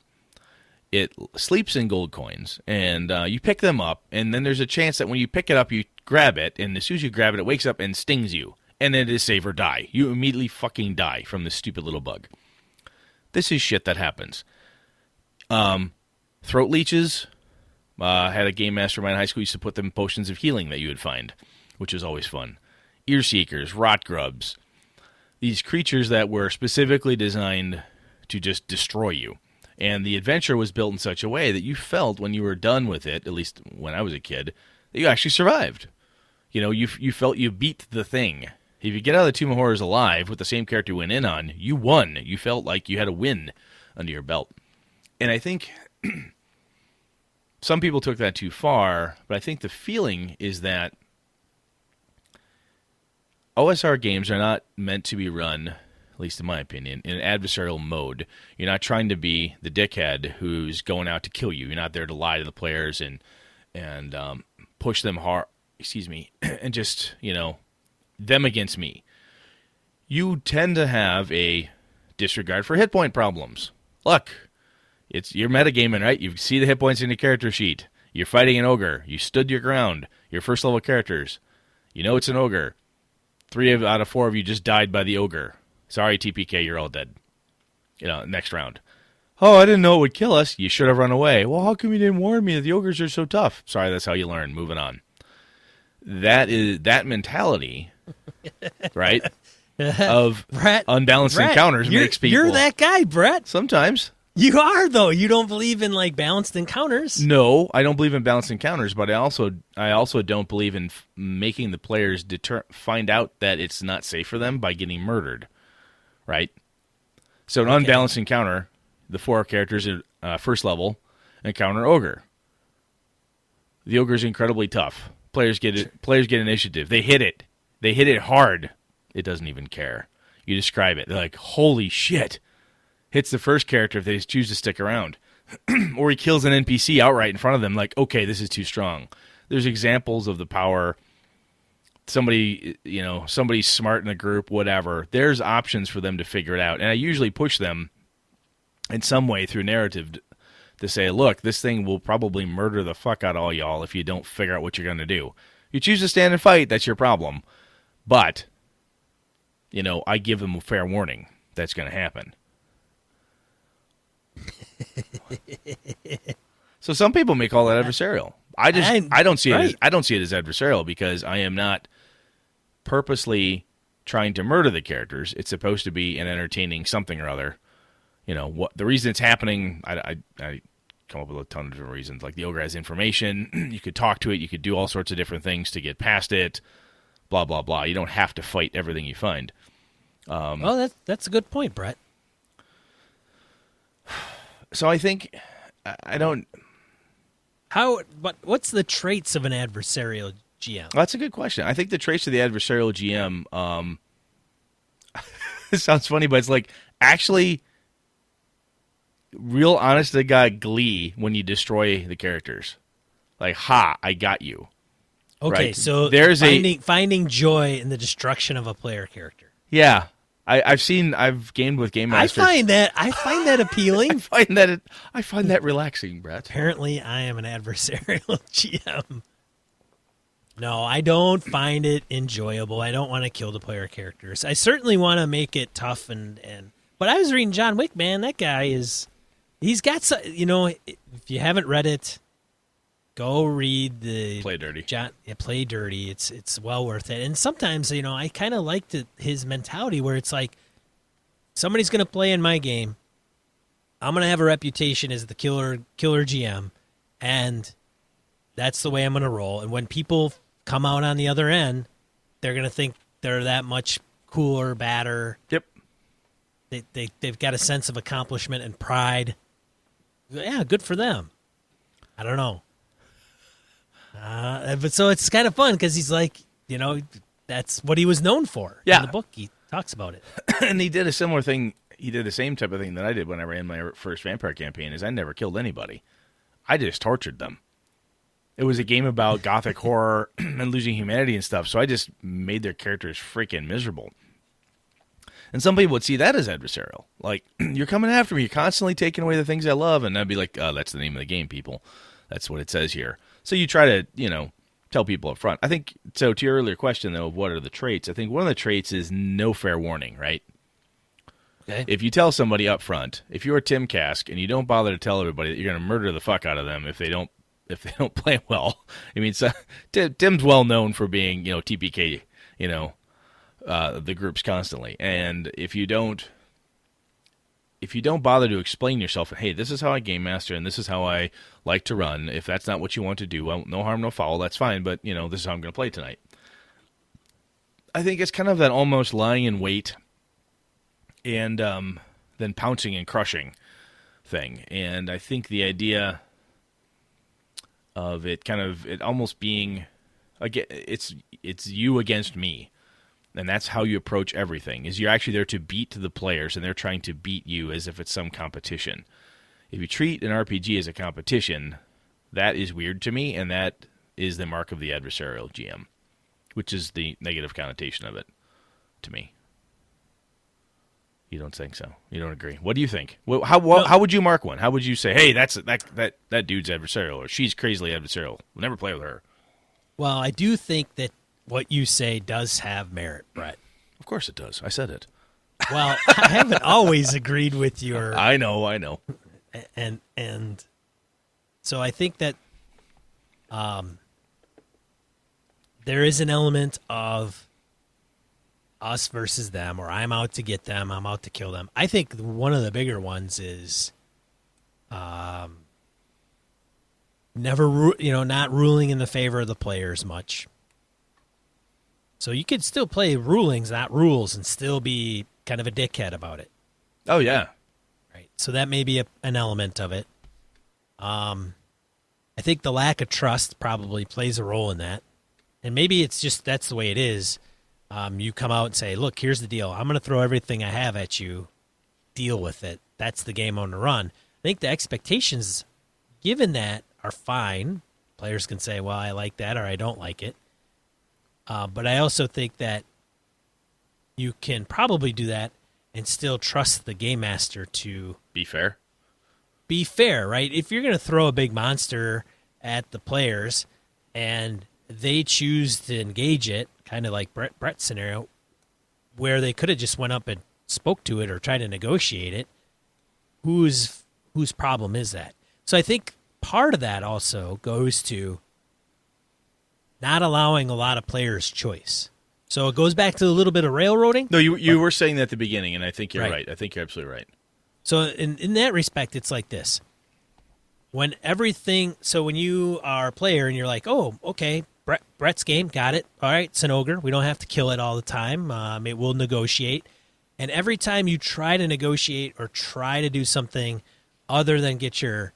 Speaker 2: It sleeps in gold coins, and you pick them up, and then there's a chance that when you pick it up, you grab it, and as soon as you grab it, it wakes up and stings you, and then it is save or die. You immediately fucking die from this stupid little bug. This is shit that happens. Throat leeches. Had a game master of mine in high school used to put them in potions of healing that you would find, which is always fun. Ear seekers, rot grubs. These creatures that were specifically designed to just destroy you. And the adventure was built in such a way that you felt when you were done with it, at least when I was a kid, that you actually survived. You felt you beat the thing. If you get out of the Tomb of Horrors alive with the same character you went in on, you won. You felt like you had a win under your belt. And I think some people took that too far, but I think the feeling is that OSR games are not meant to be run, at least in my opinion, in an adversarial mode. You're not trying to be the dickhead who's going out to kill you. You're not there to lie to the players and push them hard, and just, them against me. You tend to have a disregard for hit point problems. Look, you're metagaming, right? You see the hit points in your character sheet. You're fighting an ogre. You stood your ground. Your first level characters. You know it's an ogre. 3 out of 4 of you just died by the ogre. Sorry, TPK, you're all dead. Next round. Oh, I didn't know it would kill us. You should have run away. Well, how come you didn't warn me that the ogres are so tough? Sorry, that's how you learn. Moving on. That mentality, right, of
Speaker 1: Brett,
Speaker 2: unbalanced encounters makes people...
Speaker 1: You're that guy, Brett.
Speaker 2: Sometimes.
Speaker 1: You are, though. You don't believe in, like, balanced encounters?
Speaker 2: No, I don't believe in balanced encounters, but I also don't believe in making the players find out that it's not safe for them by getting murdered, right? So an unbalanced encounter, the 4 characters at first level encounter ogre. The ogre is incredibly tough. Players get it. Players get initiative. They hit it. They hit it hard. It doesn't even care. You describe it. They're like, holy shit. Hits the first character if they choose to stick around. Or he kills an NPC outright in front of them, like, okay, this is too strong. There's examples of the power. Somebody's smart in the group, whatever. There's options for them to figure it out. And I usually push them in some way through narrative to say, look, this thing will probably murder the fuck out of all y'all if you don't figure out what you're going to do. You choose to stand and fight, that's your problem. But, I give them a fair warning that's going to happen. So some people may call that adversarial. I don't see it as adversarial because I am not purposely trying to murder the characters. It's supposed to be an entertaining something or other. What the reason it's happening, I come up with a ton of different reasons. Like the ogre has information, you could talk to it, you could do all sorts of different things to get past it, blah blah blah. You don't have to fight everything you find.
Speaker 1: That's a good point, Brett.
Speaker 2: So I think I don't.
Speaker 1: What's the traits of an adversarial GM?
Speaker 2: Well, that's a good question. I think the traits of the adversarial GM. It sounds funny, but it's like actually real honest to God glee when you destroy the characters. Like, I got you.
Speaker 1: Okay,
Speaker 2: right?
Speaker 1: so
Speaker 2: there's
Speaker 1: finding joy in the destruction of a player character.
Speaker 2: Yeah. I've gamed with Game Masters.
Speaker 1: I find that appealing.
Speaker 2: I find that relaxing, Brett.
Speaker 1: Apparently, I am an adversarial GM. No, I don't find it enjoyable. I don't want to kill the player characters. I certainly want to make it tough but I was reading John Wick, man. That guy he's got some, if you haven't read it, go read the
Speaker 2: Play Dirty.
Speaker 1: Play Dirty. It's well worth it. And sometimes, I kind of liked his mentality where it's like somebody's going to play in my game. I'm going to have a reputation as the killer GM, and that's the way I'm going to roll. And when people come out on the other end, they're going to think they're that much cooler, badder.
Speaker 2: Yep.
Speaker 1: They've got a sense of accomplishment and pride. Yeah, good for them. I don't know. But so it's kind of fun because he's like, that's what he was known for.
Speaker 2: Yeah.
Speaker 1: In the book, he talks about it.
Speaker 2: And he did a similar thing. He did the same type of thing that I did when I ran my first vampire campaign. Is I never killed anybody. I just tortured them. It was a game about gothic horror and losing humanity and stuff. So I just made their characters freaking miserable. And some people would see that as adversarial. Like, you're coming after me. You're constantly taking away the things I love. And I'd be like, oh, that's the name of the game, people. That's what it says here. So you try to, tell people up front. I think, so to your earlier question, though, of what are the traits, I think one of the traits is no fair warning, right?
Speaker 1: Okay.
Speaker 2: If you tell somebody up front, if you're a Tim Kask and you don't bother to tell everybody that you're going to murder the fuck out of them if they don't play well. I mean, so, Tim's well known for being, TPK, the groups constantly. And if you don't bother to explain yourself, hey, this is how I game master and this is how I like to run. If that's not what you want to do, well, no harm, no foul. That's fine. But, this is how I'm going to play tonight. I think it's kind of that almost lying in wait and then pouncing and crushing thing. And I think the idea of it almost being, again, it's you against me. And that's how you approach everything, is you're actually there to beat the players, and they're trying to beat you as if it's some competition. If you treat an RPG as a competition, that is weird to me, and that is the mark of the adversarial GM, which is the negative connotation of it to me. You don't think so? You don't agree? What do you think? How would you mark one? How would you say, hey, that dude's adversarial, or she's crazily adversarial? We'll never play with her.
Speaker 1: Well, I do think that what you say does have merit, Brett.
Speaker 2: Of course it does. I said it.
Speaker 1: Well, I haven't always agreed with your...
Speaker 2: I know.
Speaker 1: And so I think that there is an element of us versus them, or I'm out to get them, I'm out to kill them. I think one of the bigger ones is not ruling in the favor of the players much. So you could still play rulings, not rules, and still be kind of a dickhead about it.
Speaker 2: Oh, yeah.
Speaker 1: Right. So that may be an element of it. I think the lack of trust probably plays a role in that. And maybe it's just that's the way it is. You come out and say, look, here's the deal. I'm going to throw everything I have at you. Deal with it. That's the game on the run. I think the expectations given that are fine. Players can say, well, I like that or I don't like it. But I also think that you can probably do that and still trust the game master to
Speaker 2: be fair.
Speaker 1: Be fair, right? If you're going to throw a big monster at the players and they choose to engage it, kind of like Brett's scenario, where they could have just went up and spoke to it or tried to negotiate it, whose problem is that? So I think part of that also goes to not allowing a lot of players' choice. So it goes back to a little bit of railroading.
Speaker 2: No, you were saying that at the beginning, and I think you're right. I think you're absolutely right.
Speaker 1: So in that respect, it's like this. When you are a player and you're like, oh, okay, Brett's game, got it. All right, it's an ogre. We don't have to kill it all the time. It will negotiate. And every time you try to negotiate or try to do something other than get your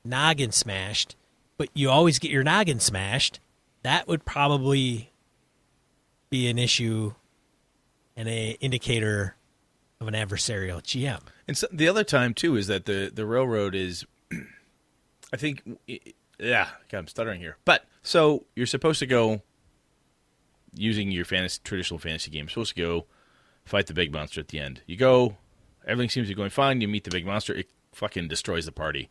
Speaker 1: noggin smashed, but you always get your noggin smashed, that would probably be an issue and an indicator of an adversarial GM.
Speaker 2: And so the other time, too, is that the railroad is, I think, God, I'm stuttering here. But, so you're supposed to go, using your traditional fantasy game, you're supposed to go fight the big monster at the end. You go, everything seems to be going fine, you meet the big monster, it fucking destroys the party.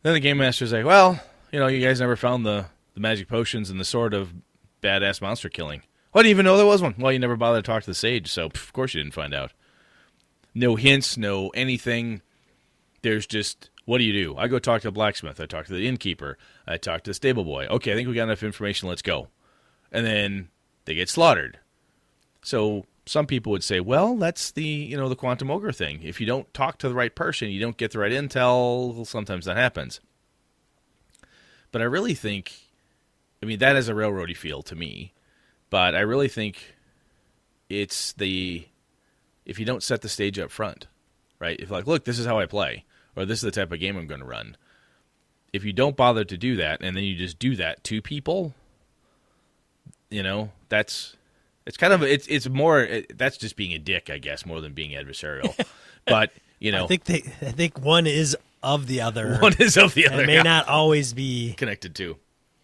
Speaker 2: Then the game master's like, well, you guys never found the magic potions and the sword of badass monster killing. Well, I didn't even know there was one. Well, you never bothered to talk to the sage, so of course you didn't find out. No hints, no anything. There's just, what do you do? I go talk to the blacksmith. I talk to the innkeeper. I talk to the stable boy. Okay, I think we got enough information. Let's go. And then they get slaughtered. So some people would say, well, that's the quantum ogre thing. If you don't talk to the right person, you don't get the right intel, sometimes that happens. But I really think, that is a railroady feel to me. But I really think it's if you don't set the stage up front, right? If look, this is how I play, or this is the type of game I'm going to run. If you don't bother to do that, and then you just do that to people, that's just being a dick, I guess, more than being adversarial. But I
Speaker 1: think one is of the other.
Speaker 2: One is of the other.
Speaker 1: It may not always be
Speaker 2: connected to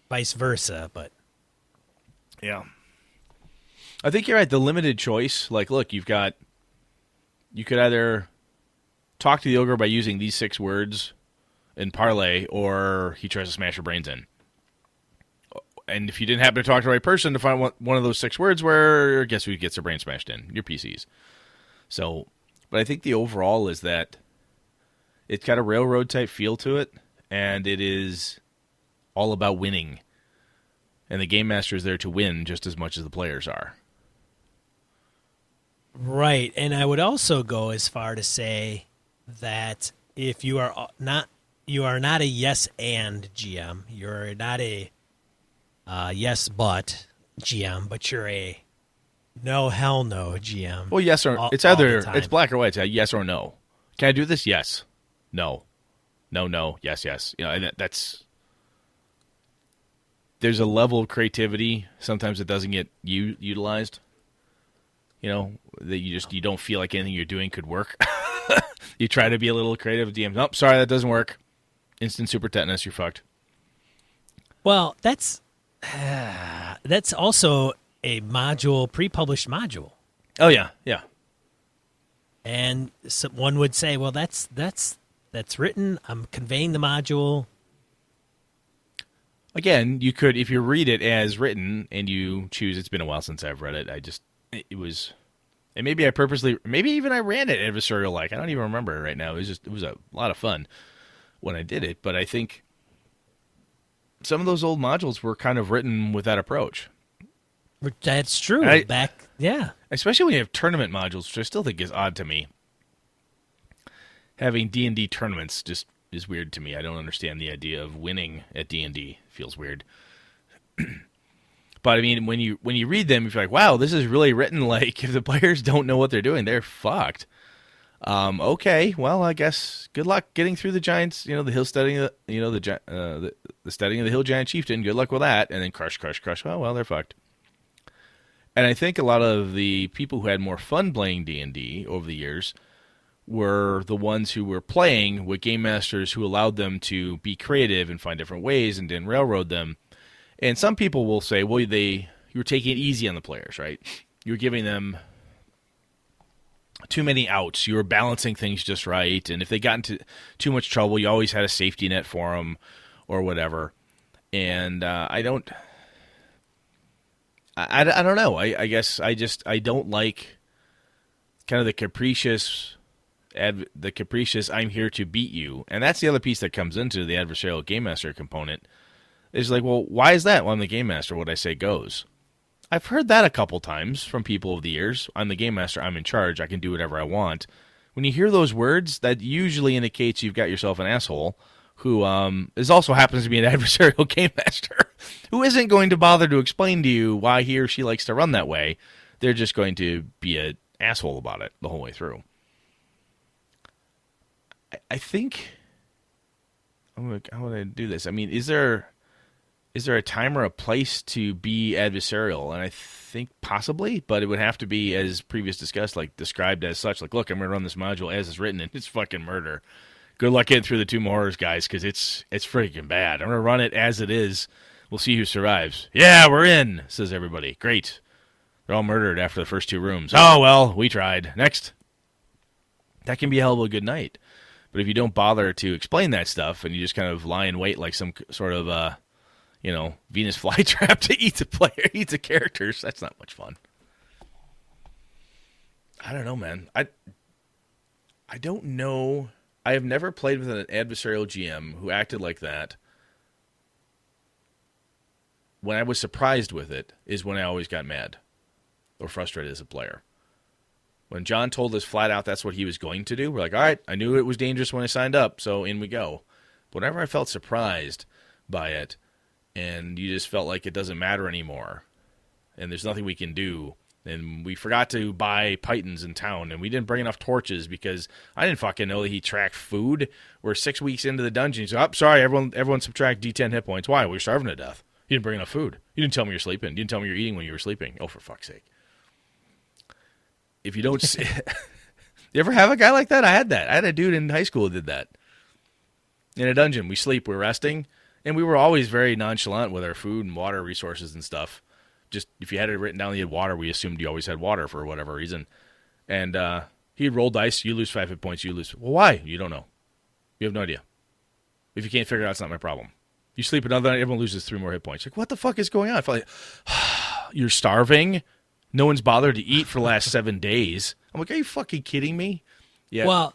Speaker 1: vice versa, but
Speaker 2: yeah. I think you're right. The limited choice, look, you could either talk to the ogre by using these 6 words in parlay, or he tries to smash your brains in. And if you didn't happen to talk to the right person to find one of those 6 words, where guess who gets their brain smashed in? Your PCs. So, but I think the overall is that it's got a railroad type feel to it, and it is all about winning. And the game master is there to win just as much as the players are.
Speaker 1: Right, and I would also go as far to say that if you are not a yes and GM, you're not a yes but GM, but you're a no hell no GM.
Speaker 2: Well, yes or it's either it's black or white. It's a yes or no. Can I do this? Yes. No. No. Yes. Yes. And that's. There's a level of creativity. Sometimes it doesn't get utilized. That you don't feel like anything you're doing could work. You try to be a little creative. DM, nope, sorry, that doesn't work. Instant super tetanus, you're fucked.
Speaker 1: Well, that's also a pre-published module.
Speaker 2: Oh yeah.
Speaker 1: And one would say, well, that's written. I'm conveying the module.
Speaker 2: Again, you could, if you read it as written and you choose, it's been a while since I've read it. And maybe even I ran it adversarial like. I don't even remember it right now. It was a lot of fun when I did it. But I think some of those old modules were kind of written with that approach.
Speaker 1: That's true.
Speaker 2: Especially when you have tournament modules, which I still think is odd to me. Having D&D tournaments just is weird to me. I don't understand the idea of winning at D&D. It feels weird. But I mean, when you read them, you're like, wow, this is really written like if the players don't know what they're doing, they're fucked. Okay, well, I guess good luck getting through the giants. The hill studying, the studying of the hill giant chieftain. Good luck with that, and then crush. Oh well, they're fucked. And I think a lot of the people who had more fun playing D&D over the years were the ones who were playing with game masters who allowed them to be creative and find different ways and didn't railroad them. And some people will say, well, you were taking it easy on the players, right? You were giving them too many outs. You were balancing things just right. And if they got into too much trouble, you always had a safety net for them or whatever. And I don't know. I guess I don't like kind of the capricious I'm here to beat you. And that's the other piece that comes into the adversarial game master component. It's like, well, why is that? Well, I'm the game master. What I say goes. I've heard that a couple times from people over the years. I'm the game master. I'm in charge. I can do whatever I want. When you hear those words, that usually indicates you've got yourself an asshole who also happens to be an adversarial game master who isn't going to bother to explain to you why he or she likes to run that way. They're just going to be an asshole about it the whole way through. I think I'm going to do this. I mean, is there a time or a place to be adversarial? And I think possibly, but it would have to be, as previous discussed, like described as such. Like, look, I'm going to run this module as it's written, and it's fucking murder. Good luck getting through the Tomb of Horrors, guys, because it's freaking bad. I'm going to run it as it is. We'll see who survives. Yeah, we're in, says everybody. Great. They're all murdered after the first 2 rooms. Oh, well, we tried. Next. That can be a hell of a good night. But if you don't bother to explain that stuff and you just kind of lie in wait like some sort of, Venus flytrap to eat the characters, that's not much fun. I don't know, man. I don't know. I have never played with an adversarial GM who acted like that. When I was surprised with it is when I always got mad or frustrated as a player. When John told us flat out that's what he was going to do, we're like, all right, I knew it was dangerous when I signed up, so in we go. But whenever I felt surprised by it, and you just felt like it doesn't matter anymore, and there's nothing we can do, and we forgot to buy pythons in town, and we didn't bring enough torches because I didn't fucking know that he tracked food. We're 6 weeks into the dungeon. He's like, oh, sorry, everyone subtract D10 hit points. Why? We're starving to death. You didn't bring enough food. You didn't tell me you're sleeping. You didn't tell me you're eating when you were sleeping. Oh, for fuck's sake. If you don't see, you ever have a guy like that? I had that. I had a dude in high school who did that. In a dungeon, we sleep, we're resting, and we were always very nonchalant with our food and water resources and stuff. Just if you had it written down that you had water, we assumed you always had water for whatever reason. And he'd roll dice, you lose 5 hit points, you lose. Well, why? You don't know. You have no idea. If you can't figure it out, it's not my problem. You sleep another night, everyone loses 3 more hit points. Like, what the fuck is going on? I felt like, you're starving? No one's bothered to eat for the last 7 days. I'm like, are you fucking kidding me? Yeah.
Speaker 1: Well,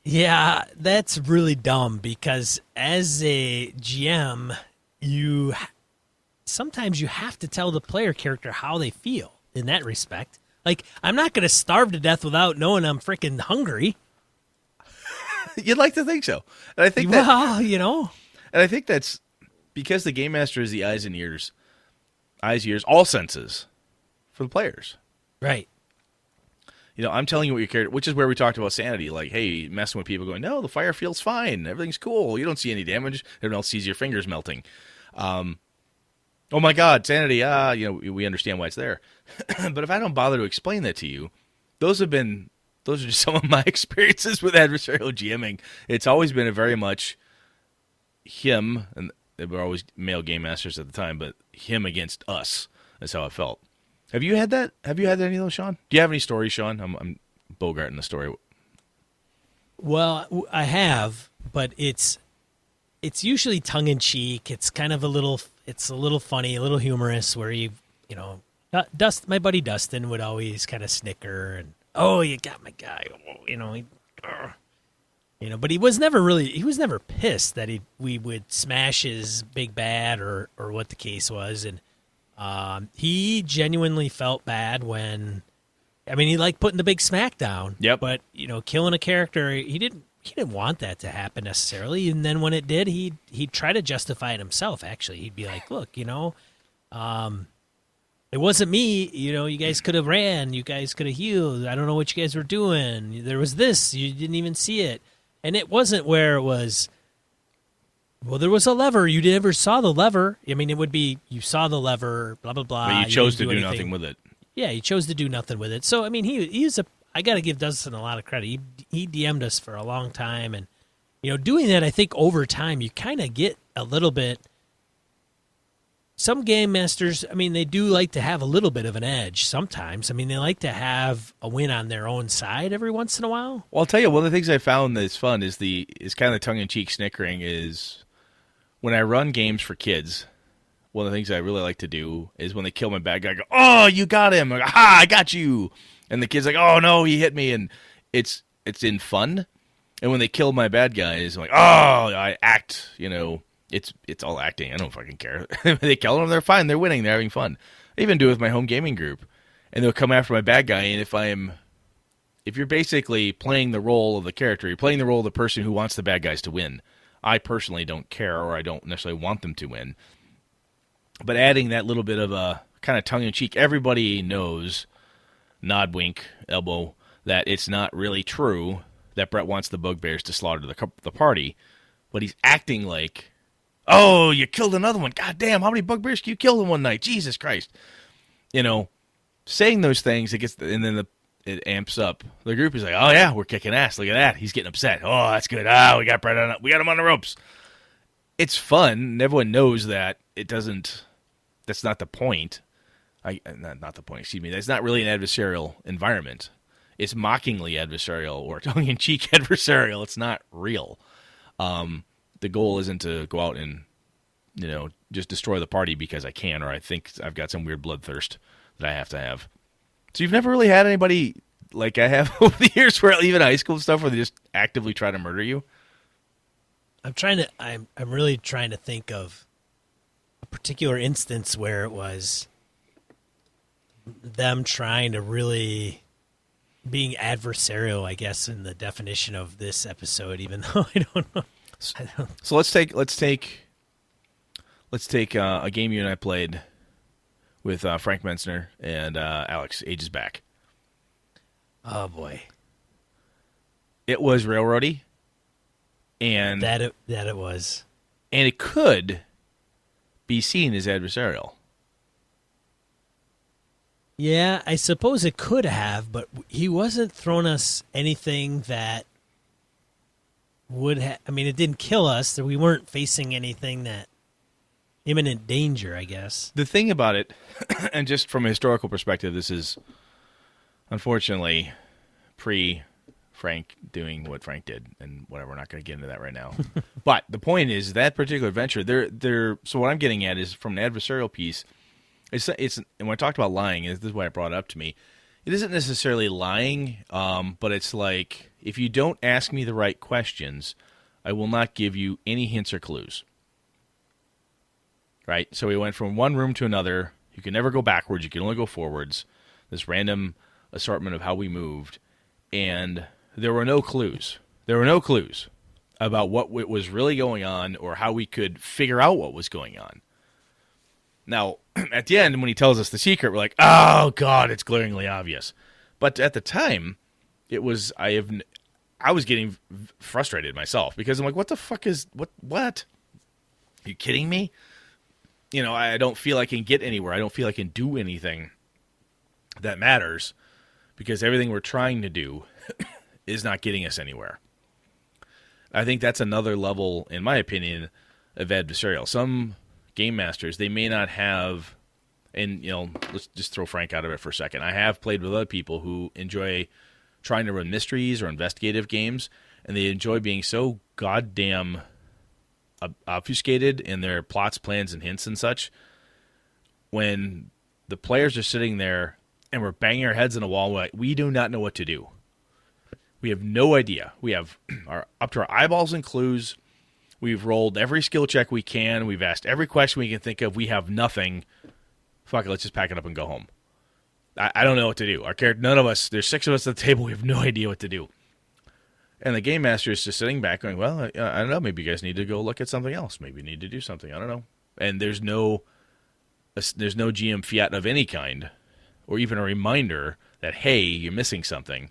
Speaker 1: yeah, that's really dumb because as a GM, sometimes you have to tell the player character how they feel in that respect. Like, I'm not going to starve to death without knowing I'm freaking hungry.
Speaker 2: You'd like to think so. And I think And I think that's because the game master is the eyes, ears, all senses for the players.
Speaker 1: Right.
Speaker 2: I'm telling you what your character, which is where we talked about sanity. Like, hey, messing with people going, no, the fire feels fine. Everything's cool. You don't see any damage. Everyone else sees your fingers melting. Oh my God, sanity. We understand why it's there. But if I don't bother to explain that to you, those are just some of my experiences with adversarial GMing. It's always been a very much him, and they were always male game masters at the time, but him against us. That's how it felt. Have you had that? Have you had any of those, Sean? Do you have any stories, Sean? I'm bogarting the story.
Speaker 1: Well, I have, but it's usually tongue in cheek. It's kind of a little funny, a little humorous, where My buddy Dustin would always kind of snicker and, oh, you got my guy. Oh, but he was never pissed that we would smash his big bad or what the case was. And he genuinely felt bad when, he liked putting the big smack down.
Speaker 2: Yep.
Speaker 1: But, killing a character, he didn't want that to happen necessarily. And then when it did, he'd try to justify it himself, actually. He'd be like, look, it wasn't me. You guys could have ran. You guys could have healed. I don't know what you guys were doing. There was this. You didn't even see it. And it wasn't where it was, well, there was a lever. You never saw the lever. It would be you saw the lever, blah, blah, blah.
Speaker 2: But you chose to do nothing with it.
Speaker 1: Yeah, he chose to do nothing with it. So, I got to give Dustin a lot of credit. He DM'd us for a long time. And, doing that, I think over time, you kind of get a little bit. Some game masters, they do like to have a little bit of an edge sometimes. They like to have a win on their own side every once in a while.
Speaker 2: Well, I'll tell you, one of the things I found that's fun is kind of the tongue-in-cheek snickering is when I run games for kids, one of the things I really like to do is when they kill my bad guy, I go, oh, you got him. I go, ha, I got you. And the kid's like, oh, no, he hit me. And it's in fun. And when they kill my bad guys, I'm like, oh, I act, It's all acting. I don't fucking care. They kill them, they're fine. They're winning. They're having fun. I even do it with my home gaming group. And they'll come after my bad guy. And if you're basically playing the role of the character, you're playing the role of the person who wants the bad guys to win. I personally don't care, or I don't necessarily want them to win. But adding that little bit of a kind of tongue-in-cheek, everybody knows, nod, wink, elbow, that it's not really true that Brett wants the bugbears to slaughter the party. But he's acting like, oh, you killed another one. God damn, how many bugbears can you kill in one night? Jesus Christ. Saying those things, it amps up. The group is like, oh, yeah, we're kicking ass. Look at that. He's getting upset. Oh, that's good. We got Brett on. We got him on the ropes. It's fun, and everyone knows that it doesn't. That's not the point. Not the point. Excuse me. That's not really an adversarial environment. It's mockingly adversarial or tongue-in-cheek adversarial. It's not real. The goal isn't to go out and, just destroy the party because I can, or I think I've got some weird bloodthirst that I have to have. So you've never really had anybody like I have over the years, where even high school stuff, where they just actively try to murder you?
Speaker 1: I'm really trying to think of a particular instance where it was them trying to really being adversarial, I guess, in the definition of this episode, even though I don't know.
Speaker 2: So let's take a game you and I played with Frank Menzner and Alex ages back.
Speaker 1: Oh boy,
Speaker 2: it was railroady, and
Speaker 1: that it was,
Speaker 2: and it could be seen as adversarial.
Speaker 1: Yeah, I suppose it could have, but he wasn't throwing us anything that would have. It didn't kill us. We weren't facing anything that imminent danger, I guess.
Speaker 2: The thing about it, and just from a historical perspective, this is unfortunately pre-Frank doing what Frank did, and whatever. We're not going to get into that right now. But the point is that particular adventure. So what I'm getting at is from an adversarial piece. It's and when I talked about lying, this is why it brought it up to me. It isn't necessarily lying, but it's like, if you don't ask me the right questions, I will not give you any hints or clues. Right? So we went from one room to another. You can never go backwards. You can only go forwards. This random assortment of how we moved. And there were no clues. There were no clues about what was really going on or how we could figure out what was going on. Now, at the end, when he tells us the secret, we're like, oh, God, it's glaringly obvious. But at the time, it was, I was getting frustrated myself because I'm like, what the fuck is, what? Are you kidding me? I don't feel I can get anywhere. I don't feel I can do anything that matters because everything we're trying to do is not getting us anywhere. I think that's another level, in my opinion, of adversarial. Some game masters, they may not have, and let's just throw Frank out of it for a second. I have played with other people who enjoy trying to run mysteries or investigative games, and they enjoy being so goddamn obfuscated in their plots, plans, and hints and such. When the players are sitting there and we're banging our heads on the wall. We do not know what to do. We have no idea. We have up to our eyeballs in clues. We've rolled every skill check we can. We've asked every question we can think of. We have nothing. Fuck it, let's just pack it up and go home. I don't know what to do. None of us, there's 6 of us at the table. We have no idea what to do. And the game master is just sitting back going, well, I don't know. Maybe you guys need to go look at something else. Maybe you need to do something. I don't know. And there's no GM fiat of any kind or even a reminder that, hey, you're missing something.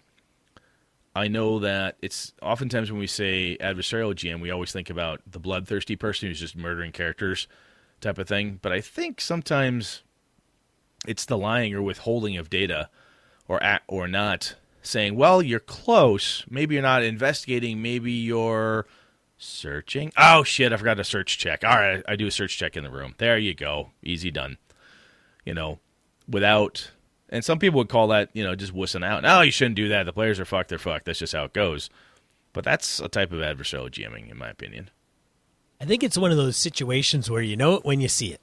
Speaker 2: I know that it's oftentimes when we say adversarial GM, we always think about the bloodthirsty person who's just murdering characters type of thing. But I think sometimes it's the lying or withholding of data or not saying, well, you're close. Maybe you're not investigating. Maybe you're searching. Oh, shit, I forgot to search check. All right, I do a search check in the room. There you go. Easy done. Without... And some people would call that, just wussing out. No, you shouldn't do that. The players are fucked. They're fucked. That's just how it goes. But that's a type of adversarial GMing, in my opinion.
Speaker 1: I think it's one of those situations where you know it when you see it.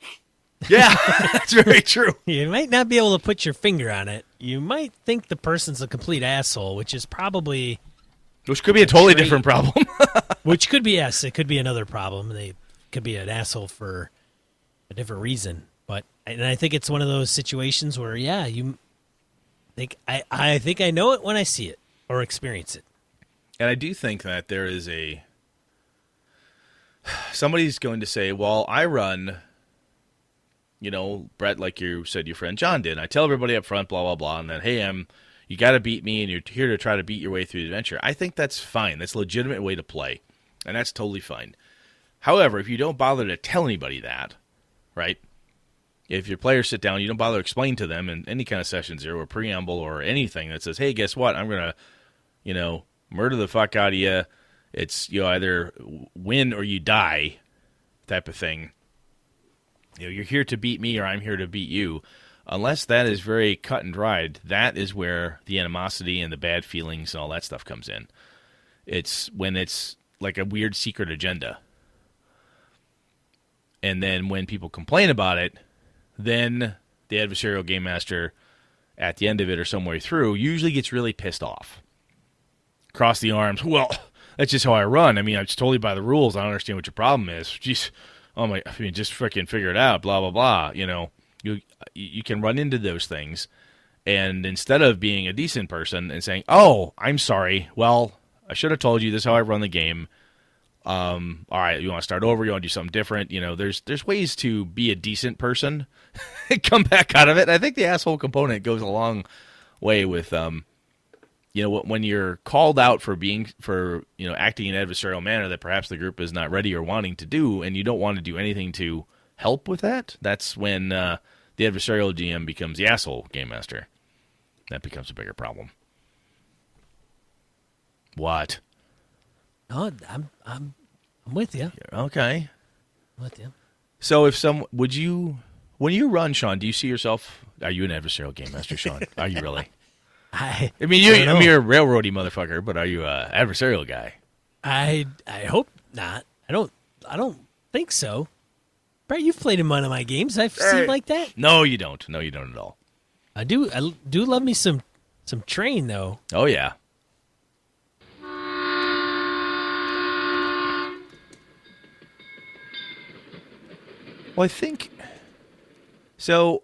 Speaker 2: Yeah, that's very true.
Speaker 1: You might not be able to put your finger on it. You might think the person's a complete asshole, which is probably...
Speaker 2: Which could be a totally different problem.
Speaker 1: Which could be, yes, it could be another problem. They could be an asshole for a different reason. And I think it's one of those situations where, yeah, you think I think I know it when I see it or experience it.
Speaker 2: And I do think that there is somebody's going to say, well, I run, Brett, like you said your friend John did. I tell everybody up front, blah, blah, blah, and then, hey, you got to beat me, and you're here to try to beat your way through the adventure. I think that's fine. That's a legitimate way to play, and that's totally fine. However, if you don't bother to tell anybody that, right? If your players sit down, you don't bother to explain to them in any kind of session zero or preamble or anything that says, hey, guess what? I'm going to, murder the fuck out of you. It's, either win or you die type of thing. You're here to beat me or I'm here to beat you. Unless that is very cut and dried, that is where the animosity and the bad feelings and all that stuff comes in. It's when it's like a weird secret agenda. And then when people complain about it, then the adversarial game master at the end of it or some way through usually gets really pissed off. Cross the arms. Well, that's just how I run. I mean, I'm just totally by the rules. I don't understand what your problem is. Jeez, just freaking figure it out, blah, blah, blah. You can run into those things. And instead of being a decent person and saying, oh, I'm sorry. Well, I should have told you this is how I run the game. All right, you want to start over? You want to do something different? There's ways to be a decent person and come back out of it. And I think the asshole component goes a long way with, when you're called out for acting in an adversarial manner that perhaps the group is not ready or wanting to do, and you don't want to do anything to help with that. That's when the adversarial GM becomes the asshole game master. That becomes a bigger problem. What?
Speaker 1: Oh, I'm with you.
Speaker 2: Okay.
Speaker 1: I'm with you.
Speaker 2: So when you run, Sean, do you see yourself? Are you an adversarial game master, Sean? Are you really?
Speaker 1: I
Speaker 2: mean, you're a railroady motherfucker, but are you a adversarial guy?
Speaker 1: I hope not. I don't think so. Brett, you've played in one of my games. I've seen like that.
Speaker 2: No, you don't. No, you don't at all.
Speaker 1: I do love me some train though.
Speaker 2: Oh yeah. Well, I think so.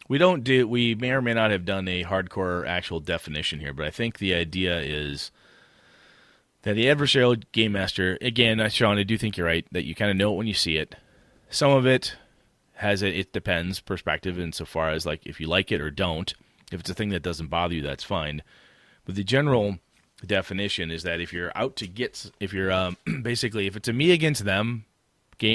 Speaker 2: We may or may not have done a hardcore actual definition here, but I think the idea is that the adversarial game master, again, Sean, I do think you're right, that you kind of know it when you see it. Some of it has it depends perspective insofar as like if you like it or don't. If it's a thing that doesn't bother you, that's fine. But the general definition is that if you're out to get, if you're basically, if it's a me against them,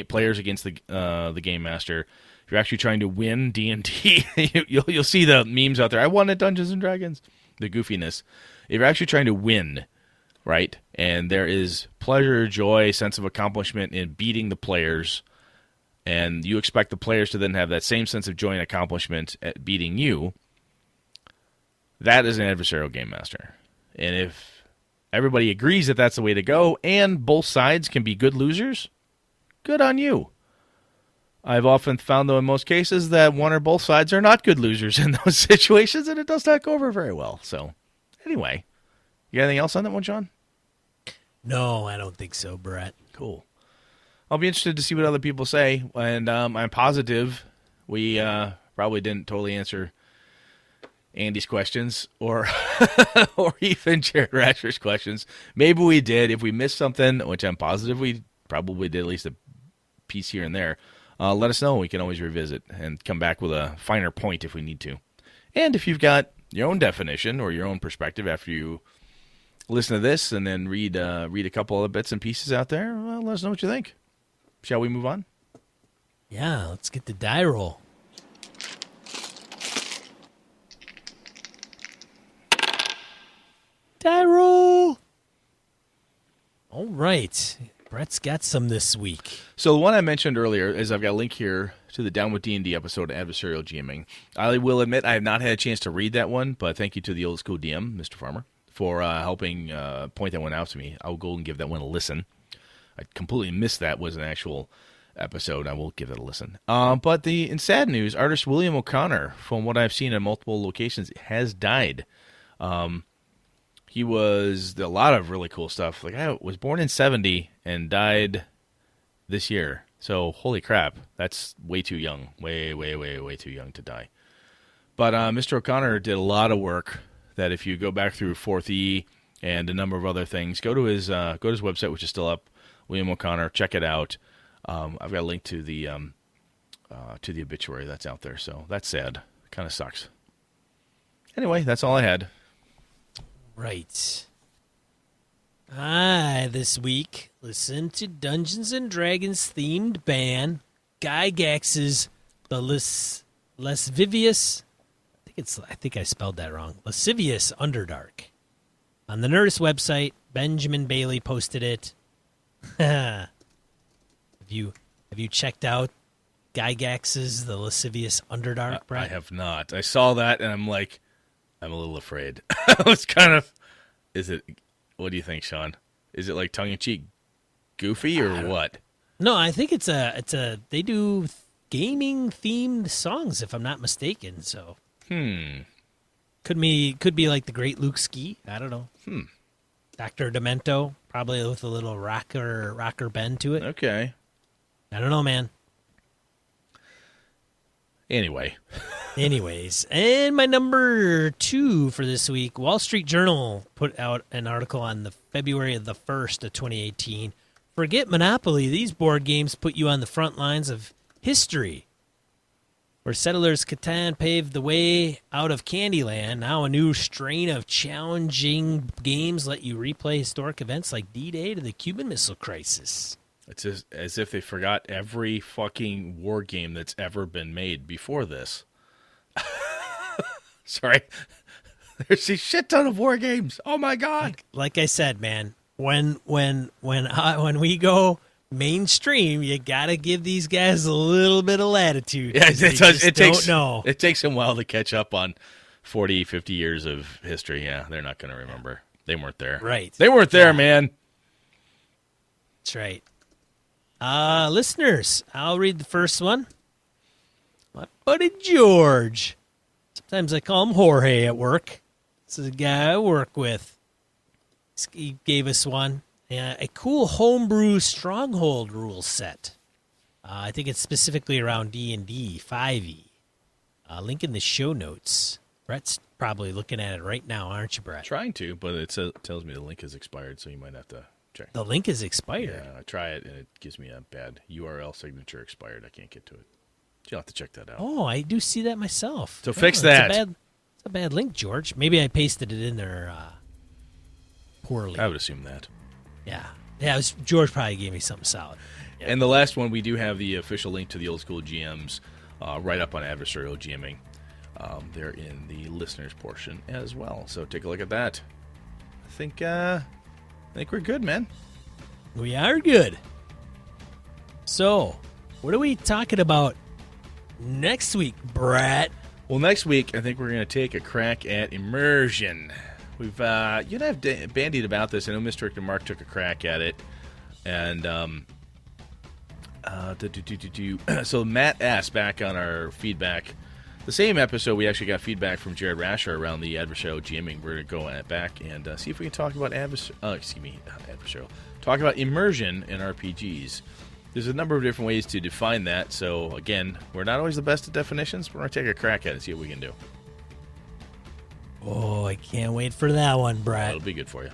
Speaker 2: players against the game master, if you're actually trying to win D&D, you'll see the memes out there. I won at Dungeons and Dragons. The goofiness. If you're actually trying to win, right, and there is pleasure, joy, sense of accomplishment in beating the players, and you expect the players to then have that same sense of joy and accomplishment at beating you, that is an adversarial game master. And if everybody agrees that that's the way to go, and both sides can be good losers, good on you. I've often found, though, in most cases, that one or both sides are not good losers in those situations, and it does not go over very well. So, anyway, you got anything else on that one, Sean?
Speaker 1: No, I don't think so, Brett.
Speaker 2: Cool. I'll be interested to see what other people say, and I'm positive we probably didn't totally answer Andy's questions or or even Jared Rasher's questions. Maybe we did. If we missed something, which I'm positive we probably did, at least a piece here and there, let us know. We can always revisit and come back with a finer point if we need to. And if you've got your own definition or your own perspective after you listen to this and then read a couple of bits and pieces out there, well, let us know what you think. Shall we move on?
Speaker 1: Yeah, let's get the die roll. Die roll! All right. Brett's got some this week.
Speaker 2: So the one I mentioned earlier is I've got a link here to the Down with D&D episode of Adversarial GM'ing. I will admit I have not had a chance to read that one, but thank you to the old school DM, Mr. Farmer, for helping point that one out to me. I'll go and give that one a listen. I completely missed that was an actual episode. I will give it a listen. But in sad news, artist William O'Connor, from what I've seen in multiple locations, has died. He was a lot of really cool stuff. Like, I was born in 1970 and died this year. So, holy crap, that's way too young. Way, way, way, way too young to die. But Mr. O'Connor did a lot of work that if you go back through 4th E and a number of other things, go to his website, which is still up, William O'Connor. Check it out. I've got a link to the obituary that's out there. So that's sad. Kind of sucks. Anyway, that's all I had.
Speaker 1: Right. I, this week, listened to Dungeons & Dragons themed band Gygax's The Lascivious, I think I spelled that wrong, Lascivious Underdark. On the Nerdist website, Benjamin Bailey posted it. Have you checked out Gygax's The Lascivious Underdark, Brett?
Speaker 2: I have not. I saw that, and I'm like, I'm a little afraid. I was kind of, what do you think, Sean? Is it like tongue-in-cheek goofy or what?
Speaker 1: No, I think it's they do gaming-themed songs, if I'm not mistaken, so. Could be like the Great Luke Ski. I don't know. Dr. Demento, probably with a little rocker bend to it.
Speaker 2: Okay.
Speaker 1: I don't know, man.
Speaker 2: Anyways,
Speaker 1: and my number 2 for this week, Wall Street Journal put out an article on the February of the 1st of 2018. Forget Monopoly. These board games put you on the front lines of history. Where Settlers Catan paved the way out of Candyland, now a new strain of challenging games let you replay historic events like D-Day to the Cuban Missile Crisis.
Speaker 2: It's as if they forgot every fucking war game that's ever been made before this. Sorry. There's a shit ton of war games. Oh my god.
Speaker 1: Like I said, man, when we go mainstream, you gotta give these guys a little bit of latitude.
Speaker 2: Yeah, it takes them a while to catch up on 40, 50 years of history. Yeah, they're not going to remember. They weren't there.
Speaker 1: Right.
Speaker 2: They weren't there, man.
Speaker 1: That's right. Listeners, I'll read the first one. My buddy George. Sometimes I call him Jorge at work. This is a guy I work with. He gave us one. A cool homebrew Stronghold rule set. I think it's specifically around D&D 5e. Link in the show notes. Brett's probably looking at it right now, aren't you, Brett?
Speaker 2: Trying to, but it tells me the link is expired, so you might have to check.
Speaker 1: The link is expired?
Speaker 2: Yeah, I try it, and it gives me a bad URL signature expired. I can't get to it. You'll have to check that out.
Speaker 1: Oh, I do see that myself.
Speaker 2: So fix that.
Speaker 1: It's a bad link, George. Maybe I pasted it in there poorly.
Speaker 2: I would assume that.
Speaker 1: Yeah. George probably gave me something solid. Yeah.
Speaker 2: And the last one, we do have the official link to the old school GMs right up on Adversarial GM'ing. They're in the listeners portion as well. So take a look at that. I think we're good, man.
Speaker 1: We are good. So, what are we talking about next week, Brett?
Speaker 2: Well, next week, I think we're going to take a crack at immersion. We've, I've bandied about this. I know Mr. Rick and Mark took a crack at it, and So Matt asked back on our feedback. The same episode, we actually got feedback from Jared Rasher around the Adversarial GM'ing. We're going to go back and see if we can talk about adversarial. Talk about immersion in RPGs. There's a number of different ways to define that. So again, we're not always the best at definitions, but we're going to take a crack at it and see what we can do.
Speaker 1: Oh, I can't wait for that one, Brett.
Speaker 2: It'll be good for you.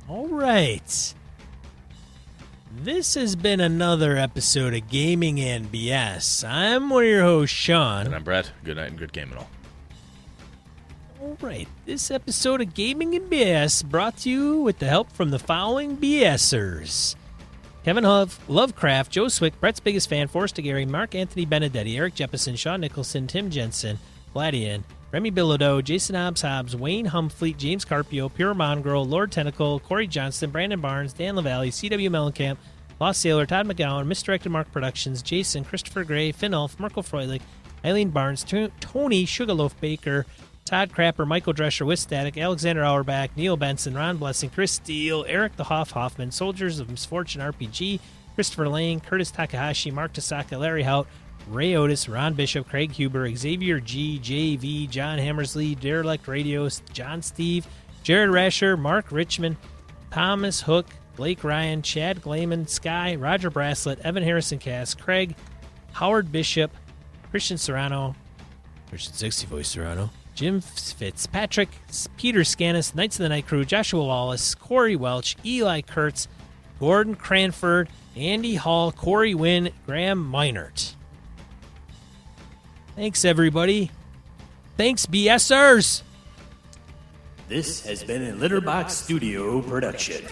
Speaker 1: All right. This has been another episode of Gaming and BS. I'm one of your hosts, Sean.
Speaker 2: And I'm Brett. Good night and good game and all.
Speaker 1: All right. This episode of Gaming and BS brought to you with the help from the following BSers. Kevin Lovecraft, Joe Swick, Brett's biggest fan, Forrest Gary, Mark Anthony Benedetti, Eric Jeppesen, Sean Nicholson, Tim Jensen, Vladian, Remy Bilodeau, Jason Hobbs, Wayne Humfleet, James Carpio, Pure Mongrel, Lord Tentacle, Corey Johnston, Brandon Barnes, Dan LaValle, C.W. Mellencamp, Lost Sailor, Todd McGowan, Misdirected Mark Productions, Jason, Christopher Gray, Finn Ulf, Merkel Freulich, Eileen Barnes, Tony Sugarloaf Baker, Todd Crapper, Michael Drescher with Static, Alexander Auerbach, Neil Benson, Ron Blessing, Chris Steele, Eric the Hoffman, Soldiers of Misfortune RPG, Christopher Lane, Curtis Takahashi, Mark Tasaka, Larry Hout, Ray Otis, Ron Bishop, Craig Huber, Xavier G, JV, John Hammersley, Derelict Radios, John Steve, Jared Rasher, Mark Richmond, Thomas Hook, Blake Ryan, Chad Glayman, Sky, Roger Braslett, Evan Harrison Cass, Craig, Howard Bishop, Christian Serrano, Christian 60 Voice Serrano, Jim Fitzpatrick, Peter Scanis, Knights of the Night Crew, Joshua Wallace, Corey Welch, Eli Kurtz, Gordon Cranford, Andy Hall, Corey Wynn, Graham Meinert. Thanks, everybody. Thanks, BSers.
Speaker 3: This has been a Litterbox Studio production.